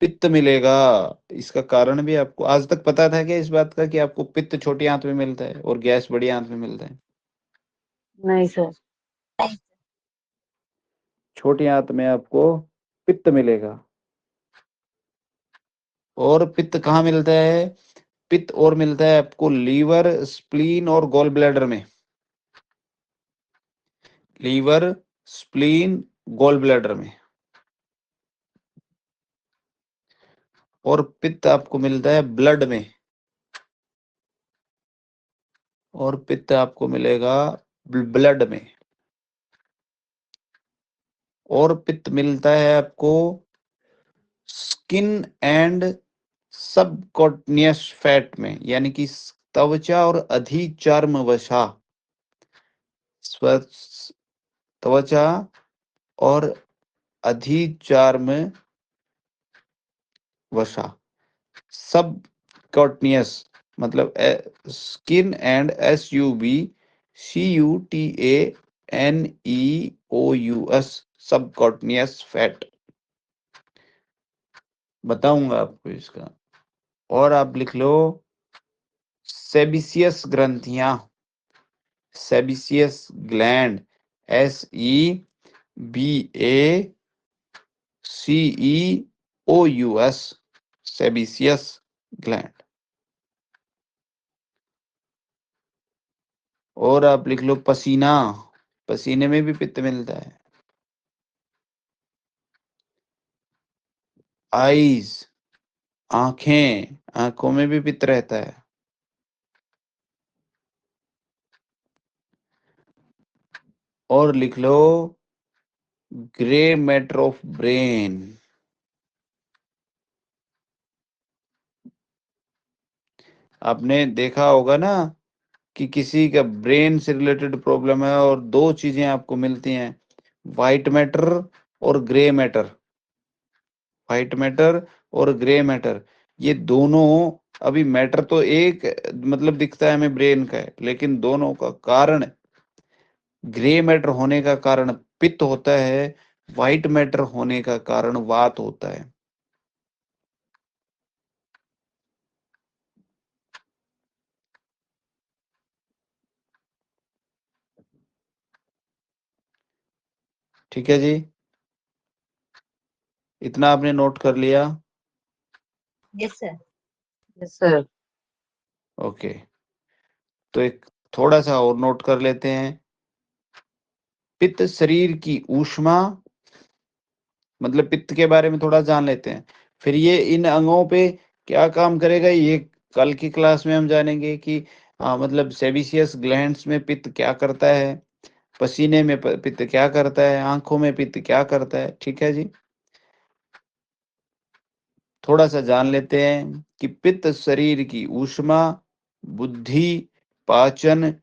Speaker 1: पित्त मिलेगा। इसका कारण भी आपको आज तक पता था क्या इस बात का, कि आपको पित्त छोटी आंत में मिलता है और गैस बड़ी आंत में मिलता है?
Speaker 2: नहीं सर।
Speaker 1: छोटी आंत में आपको पित्त मिलेगा। और पित्त कहाँ मिलता है, पित्त और मिलता है आपको लीवर, स्प्लीन और गॉल ब्लैडर में। लीवर, स्प्लीन, गॉल ब्लैडर में। और पित्त आपको मिलता है ब्लड में। और पित्त आपको मिलेगा ब्लड में। और पित्त मिलता है आपको स्किन एंड सबकॉटनियस फैट में, यानी कि त्वचा और अधिचर्म वसा, त्वचा और अधिचर्म वसा, सब कॉटनियस, मतलब स्किन एंड SUBCUTANEOUS, सब कॉटनियस फैट। बताऊंगा आपको इसका। और आप लिख लो सेबिसियस ग्रंथियां, सेबिसियस ग्लैंड, SEBACEOUS, सेबिसियस ग्लैंड। और आप लिख लो पसीना, पसीने में भी पित्त मिलता है। आईज, आंखें, आंखों में भी पित्त रहता है। और लिख लो ग्रे मैटर ऑफ ब्रेन। आपने देखा होगा ना कि किसी का ब्रेन से रिलेटेड प्रॉब्लम है और दो चीजें आपको मिलती हैं, व्हाइट मैटर और ग्रे मैटर। व्हाइट मैटर और ग्रे मैटर, ये दोनों, अभी मैटर तो एक मतलब दिखता है हमें ब्रेन का है, लेकिन दोनों का कारण, ग्रे मैटर होने का कारण पित्त होता है, व्हाइट मैटर होने का कारण वात होता है। ठीक है जी, इतना आपने नोट कर लिया?
Speaker 2: Yes sir. Yes sir.
Speaker 1: Okay, तो एक थोड़ा सा और नोट कर लेते हैं। पित्त शरीर की ऊष्मा मतलब पित्त के बारे में थोड़ा जान लेते हैं। फिर ये इन अंगों पे क्या काम करेगा, ये कल की क्लास में हम जानेंगे कि मतलब सेबेसियस ग्लैंड्स में पित्त क्या करता है, पसीने में पित्त क्या करता है, आंखों में पित्त क्या करता है। ठीक है जी। थोड़ा सा जान लेते हैं कि पित्त शरीर की ऊष्मा, बुद्धि, पाचन,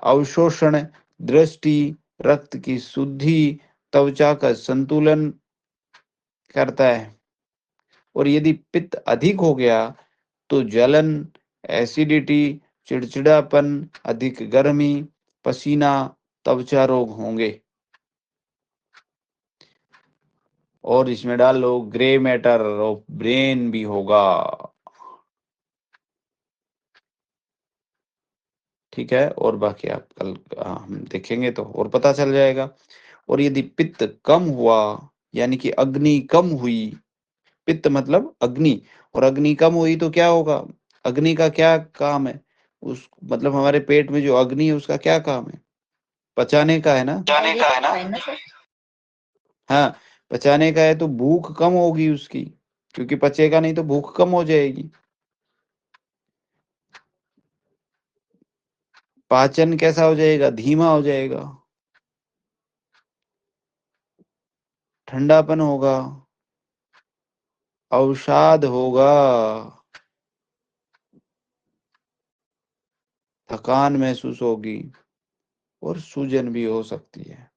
Speaker 1: अवशोषण, दृष्टि, रक्त की शुद्धि, त्वचा का संतुलन करता है। और यदि पित्त अधिक हो गया तो जलन, एसिडिटी, चिड़चिड़ापन, अधिक गर्मी, पसीना, त्वचा रोग होंगे। और इसमें डाल लो ग्रे मैटर ऑफ ब्रेन भी होगा। ठीक है, और बाकी आप कल हम देखेंगे तो और पता चल जाएगा। और यदि पित्त कम हुआ, यानी कि अग्नि कम हुई, पित्त मतलब अग्नि, और अग्नि कम हुई तो क्या होगा? अग्नि का क्या काम है? उस मतलब हमारे पेट में जो अग्नि है उसका क्या काम है? पचाने का है ना?
Speaker 2: जाने का है ना सर?
Speaker 1: हाँ, पचाने का है तो भूख कम होगी उसकी, क्योंकि पचेगा नहीं तो भूख कम हो जाएगी। पाचन कैसा हो जाएगा? धीमा हो जाएगा, ठंडापन होगा, अवसाद होगा, थकान महसूस होगी, और सूजन भी हो सकती है।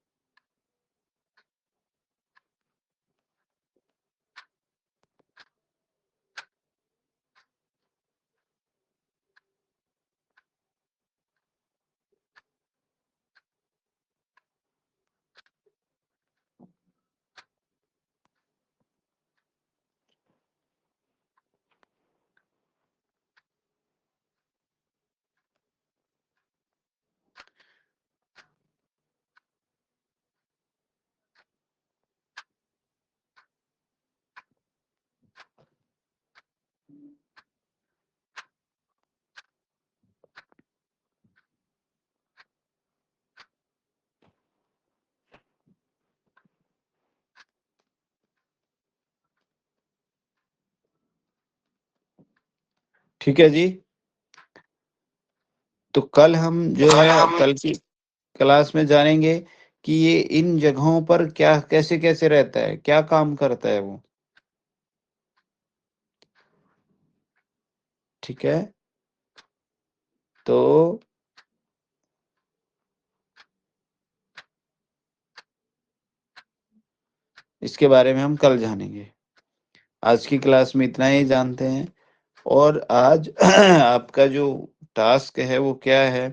Speaker 1: ठीक है जी। तो कल हम जो है कल की क्लास में जानेंगे कि ये इन जगहों पर क्या कैसे कैसे रहता है, क्या काम करता है वो। ठीक है, तो इसके बारे में हम कल जानेंगे। आज की क्लास में इतना ही जानते हैं। और आज आपका जो टास्क है वो क्या है?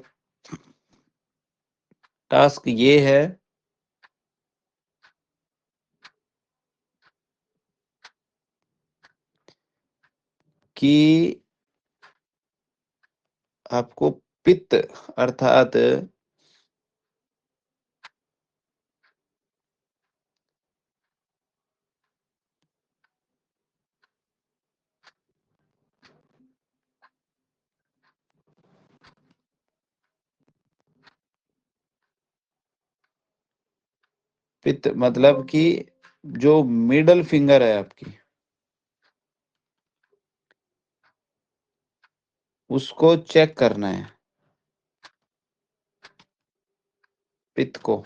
Speaker 1: टास्क ये है कि आपको पित्त अर्थात पित्त मतलब कि जो मिडल फिंगर है आपकी, उसको चेक करना है, पित्त को।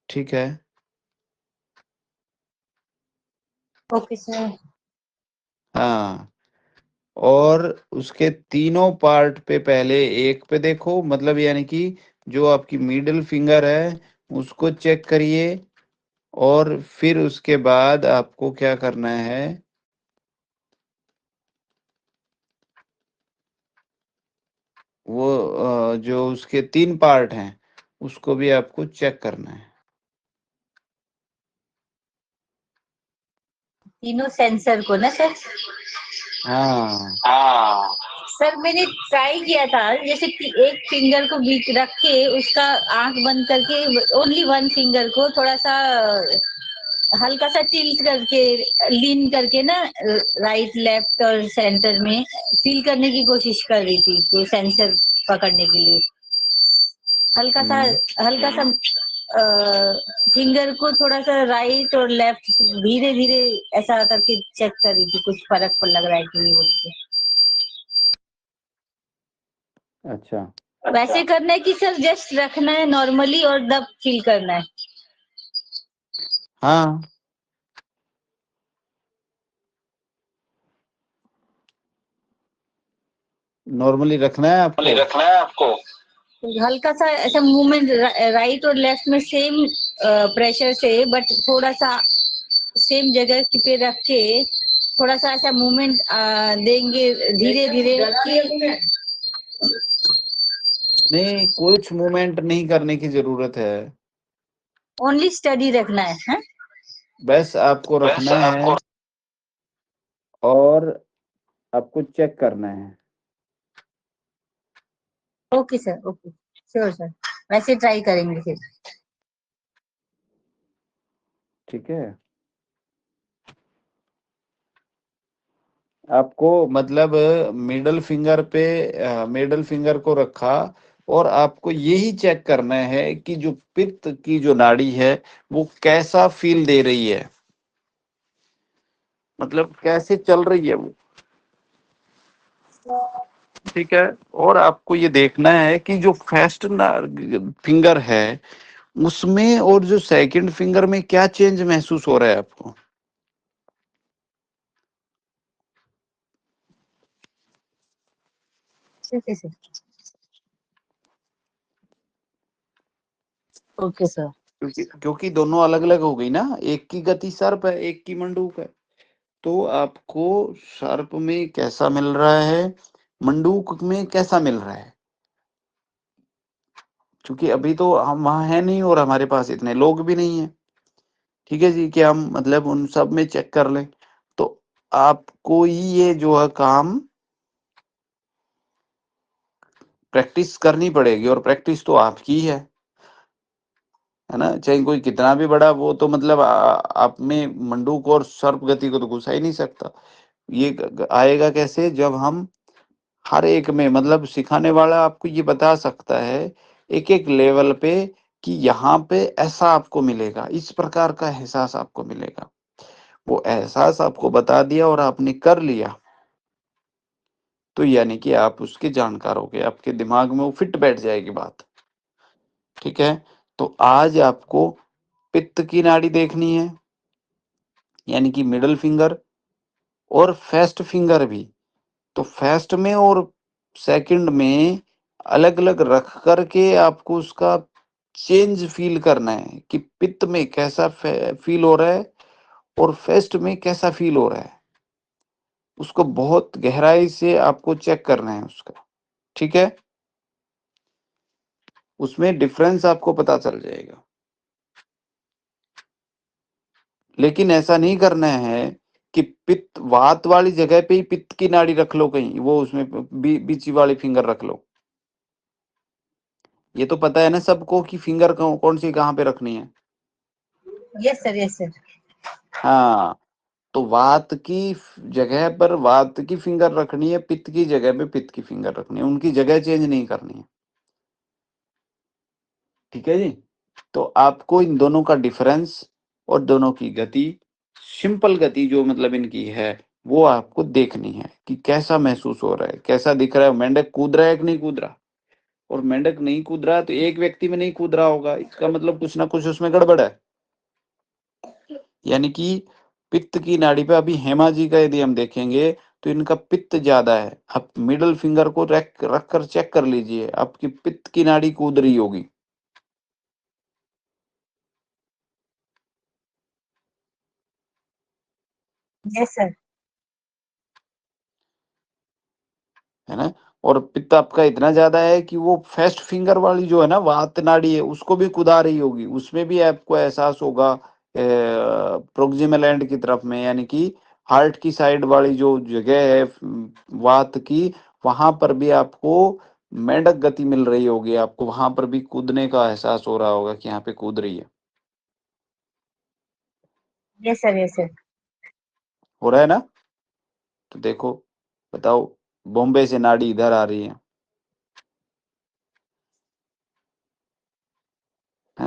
Speaker 1: ठीक है,
Speaker 2: ओके सर।
Speaker 1: हाँ। और उसके तीनों पार्ट पे पहले एक पे देखो, मतलब यानी कि जो आपकी मिडिल फिंगर है उसको चेक करिए। और फिर उसके बाद आपको क्या करना है, वो जो उसके तीन पार्ट हैं उसको भी आपको चेक करना है।
Speaker 2: तीनों सेंसर को ना सर?
Speaker 1: हाँ,
Speaker 2: हाँ सर, मैंने ट्राई किया था, जैसे कि एक फिंगर को बीच रख के उसका आंख बंद करके ओनली वन फिंगर को थोड़ा सा हल्का सा टिल्ट करके, लीन करके ना, राइट लेफ्ट और सेंटर में फील करने की कोशिश कर रही थी, तो सेंसर पकड़ने के लिए हल्का सा
Speaker 1: हम्म,
Speaker 2: हल्का सा फिंगर को थोड़ा सा राइट और लेफ्ट धीरे धीरे ऐसा करके चेक कर रही थी, कुछ फर्क पर लग रहा है कि नहीं बोल के।
Speaker 1: अच्छा,
Speaker 2: वैसे करना है कि सर जस्ट रखना है नॉर्मली और दब फील करना है?
Speaker 1: हाँ, नॉर्मली रखना है आपको।
Speaker 2: रखना है आपको। हल्का सा ऐसा मूवमेंट राइट और लेफ्ट में सेम प्रेशर से, बट थोड़ा सा सेम जगह पे रख के थोड़ा सा ऐसा मूवमेंट देंगे धीरे धीरे।
Speaker 1: नहीं, कुछ मूवमेंट नहीं करने की जरूरत है,
Speaker 2: ओनली स्टडी रखना है?
Speaker 1: बस आपको
Speaker 2: बस
Speaker 1: रखना है
Speaker 2: आपको।
Speaker 1: और आपको चेक करना है।
Speaker 2: Okay sir, okay, sure sir, वैसे ट्राई करेंगे फिर।
Speaker 1: ठीक है, आपको मतलब मिडल फिंगर को रखा और आपको यही चेक करना है कि जो पित्त की जो नाड़ी है वो कैसा फील दे रही है, मतलब कैसे चल रही है वो। ठीक है, और आपको ये देखना है कि जो फर्स्ट फिंगर है उसमें और जो सेकंड फिंगर में क्या चेंज महसूस हो रहा है आपको।
Speaker 2: ठीक है सर, ओके सर।
Speaker 1: क्योंकि दोनों अलग अलग हो गई ना, एक की गति सर्प है, एक की मंडूक है। तो आपको सर्प में कैसा मिल रहा है, मंडूक में कैसा मिल रहा है, क्योंकि अभी तो हम वहां है नहीं और हमारे पास इतने लोग भी नहीं है। ठीक है जी, कि हम मतलब उन सब में चेक कर लें। तो आपको ही ये जो है काम प्रैक्टिस करनी पड़ेगी, और प्रैक्टिस तो आपकी है ना, चाहे कोई कितना भी बड़ा, वो तो मतलब आप में मंडूक और सर्प गति को तो घुसा ही नहीं सकता। ये आएगा कैसे, जब हम हर एक में मतलब सिखाने वाला आपको ये बता सकता है एक एक लेवल पे कि यहाँ पे ऐसा आपको मिलेगा, इस प्रकार का एहसास आपको मिलेगा। वो एहसास आपको बता दिया और आपने कर लिया, तो यानी कि आप उसके जानकार हो गए, आपके दिमाग में वो फिट बैठ जाएगी बात। ठीक है, तो आज आपको पित्त की नाड़ी देखनी है, यानी कि मिडल फिंगर और फर्स्ट फिंगर भी। तो फर्स्ट में और सेकंड में अलग अलग रख करके आपको उसका चेंज फील करना है कि पित्त में कैसा फील हो रहा है और फर्स्ट में कैसा फील हो रहा है। उसको बहुत गहराई से आपको चेक करना है उसका। ठीक है, उसमें डिफरेंस आपको पता चल जाएगा। लेकिन ऐसा नहीं करना है कि पित्त वात वाली जगह पे ही पित्त की नाड़ी रख लो, कहीं वो उसमें बीच वाली फिंगर रख लो। ये तो पता है ना सबको कि फिंगर कौन सी कहाँ पे रखनी है।
Speaker 2: Yes sir, yes sir.
Speaker 1: हाँ, तो वात की जगह पर वात की फिंगर रखनी है, पित्त की जगह पे पित्त की फिंगर रखनी है, उनकी जगह चेंज नहीं करनी है। ठीक है जी, तो आपको इन दोनों का डिफरेंस और दोनों की गति, सिंपल गति जो मतलब इनकी है, वो आपको देखनी है कि कैसा महसूस हो रहा है, कैसा दिख रहा है, मेंढक कूद रहा है कि नहीं कूद रहा। और मेंढक नहीं कूद रहा तो एक व्यक्ति में नहीं कूद रहा होगा, इसका मतलब कुछ ना कुछ उसमें गड़बड़ है। यानी कि पित्त की नाड़ी पे अभी हेमा जी का यदि हम देखेंगे तो इनका पित्त ज्यादा है। आप मिडल फिंगर को रख कर चेक कर लीजिए, आपकी पित्त की नाड़ी कूद रही होगी।
Speaker 2: Yes sir.
Speaker 1: है ना, और पित्त आपका इतना ज्यादा है कि वो फर्स्ट फिंगर वाली जो है ना वात नाड़ी है उसको भी कुदा रही होगी, उसमें भी आपको एहसास होगा प्रोक्सिमल एंड की तरफ में, यानी कि हार्ट की साइड वाली जो जगह है वात की, वहां पर भी आपको मेंढक गति मिल रही होगी, आपको वहां पर भी कूदने का एहसास हो रहा होगा कि यहाँ पे कूद रही है।
Speaker 2: Yes sir, yes sir.
Speaker 1: हो रहा है ना, तो देखो, बताओ, बॉम्बे से नाड़ी इधर आ रही है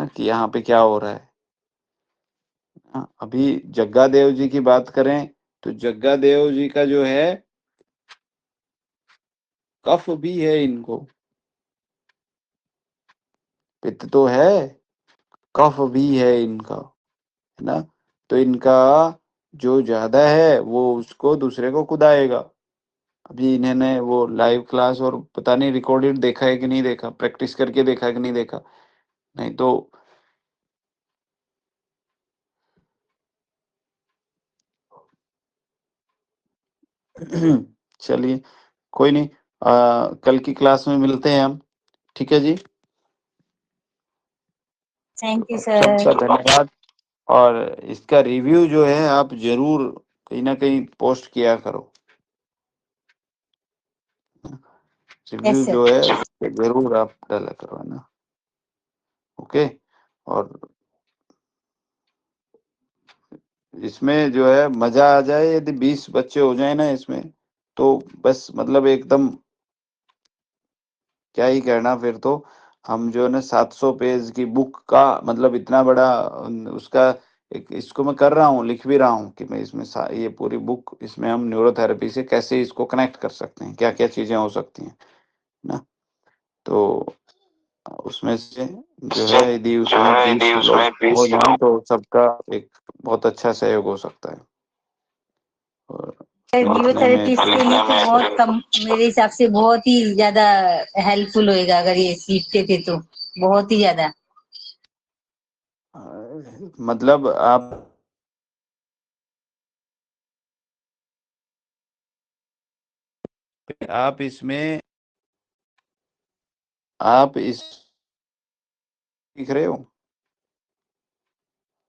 Speaker 1: कि यहाँ पे क्या हो रहा है। अभी जग्गा देव जी की बात करें तो जग्गा देव जी का जो है कफ भी है इनको, पित्त तो है, कफ भी है इनका, है ना। तो इनका जो ज्यादा है वो उसको दूसरे को कुदाएगा। अभी इन्होंने वो लाइव क्लास और पता नहीं रिकॉर्डेड देखा है कि नहीं देखा, प्रैक्टिस करके देखा है कि नहीं देखा, नहीं तो चलिए कोई नहीं, कल की क्लास में मिलते हैं हम, ठीक है जी।
Speaker 2: थैंक यू
Speaker 1: अच्छा
Speaker 2: सर।
Speaker 1: धन्यवाद। और इसका रिव्यू जो है आप जरूर कहीं ना कहीं पोस्ट किया करो, रिव्यू
Speaker 2: यस सर।
Speaker 1: जो है उस पे जरूर आप डाला करो, है ना। ओके। और इसमें जो है मजा आ जाए, यदि 20 बच्चे हो जाए ना इसमें, तो बस मतलब एकदम क्या ही कहना फिर तो। हम जो है ना 700 पेज की बुक का मतलब इतना बड़ा उसका एक इसको मैं कर रहा हूँ, लिख भी रहा हूँ कि मैं इसमें ये पूरी बुक इसमें हम न्यूरोथेरेपी से कैसे इसको कनेक्ट कर सकते हैं, क्या क्या चीजें हो सकती हैं ना। तो उसमें से जो है यदि उसमें 20 लोग हो जाएं तो सबका एक बहुत अच्छा सहयोग हो सकता है। और उसमें लिखने में
Speaker 2: न्यूरोथेरेपिस्ट के लिए तो बहुत कम, मेरे हिसाब से बहुत ही ज्यादा हेल्पफुल होएगा अगर ये सीखते थे तो, बहुत ही ज्यादा।
Speaker 1: मतलब आप इसमें आप इस सीख रहे हो।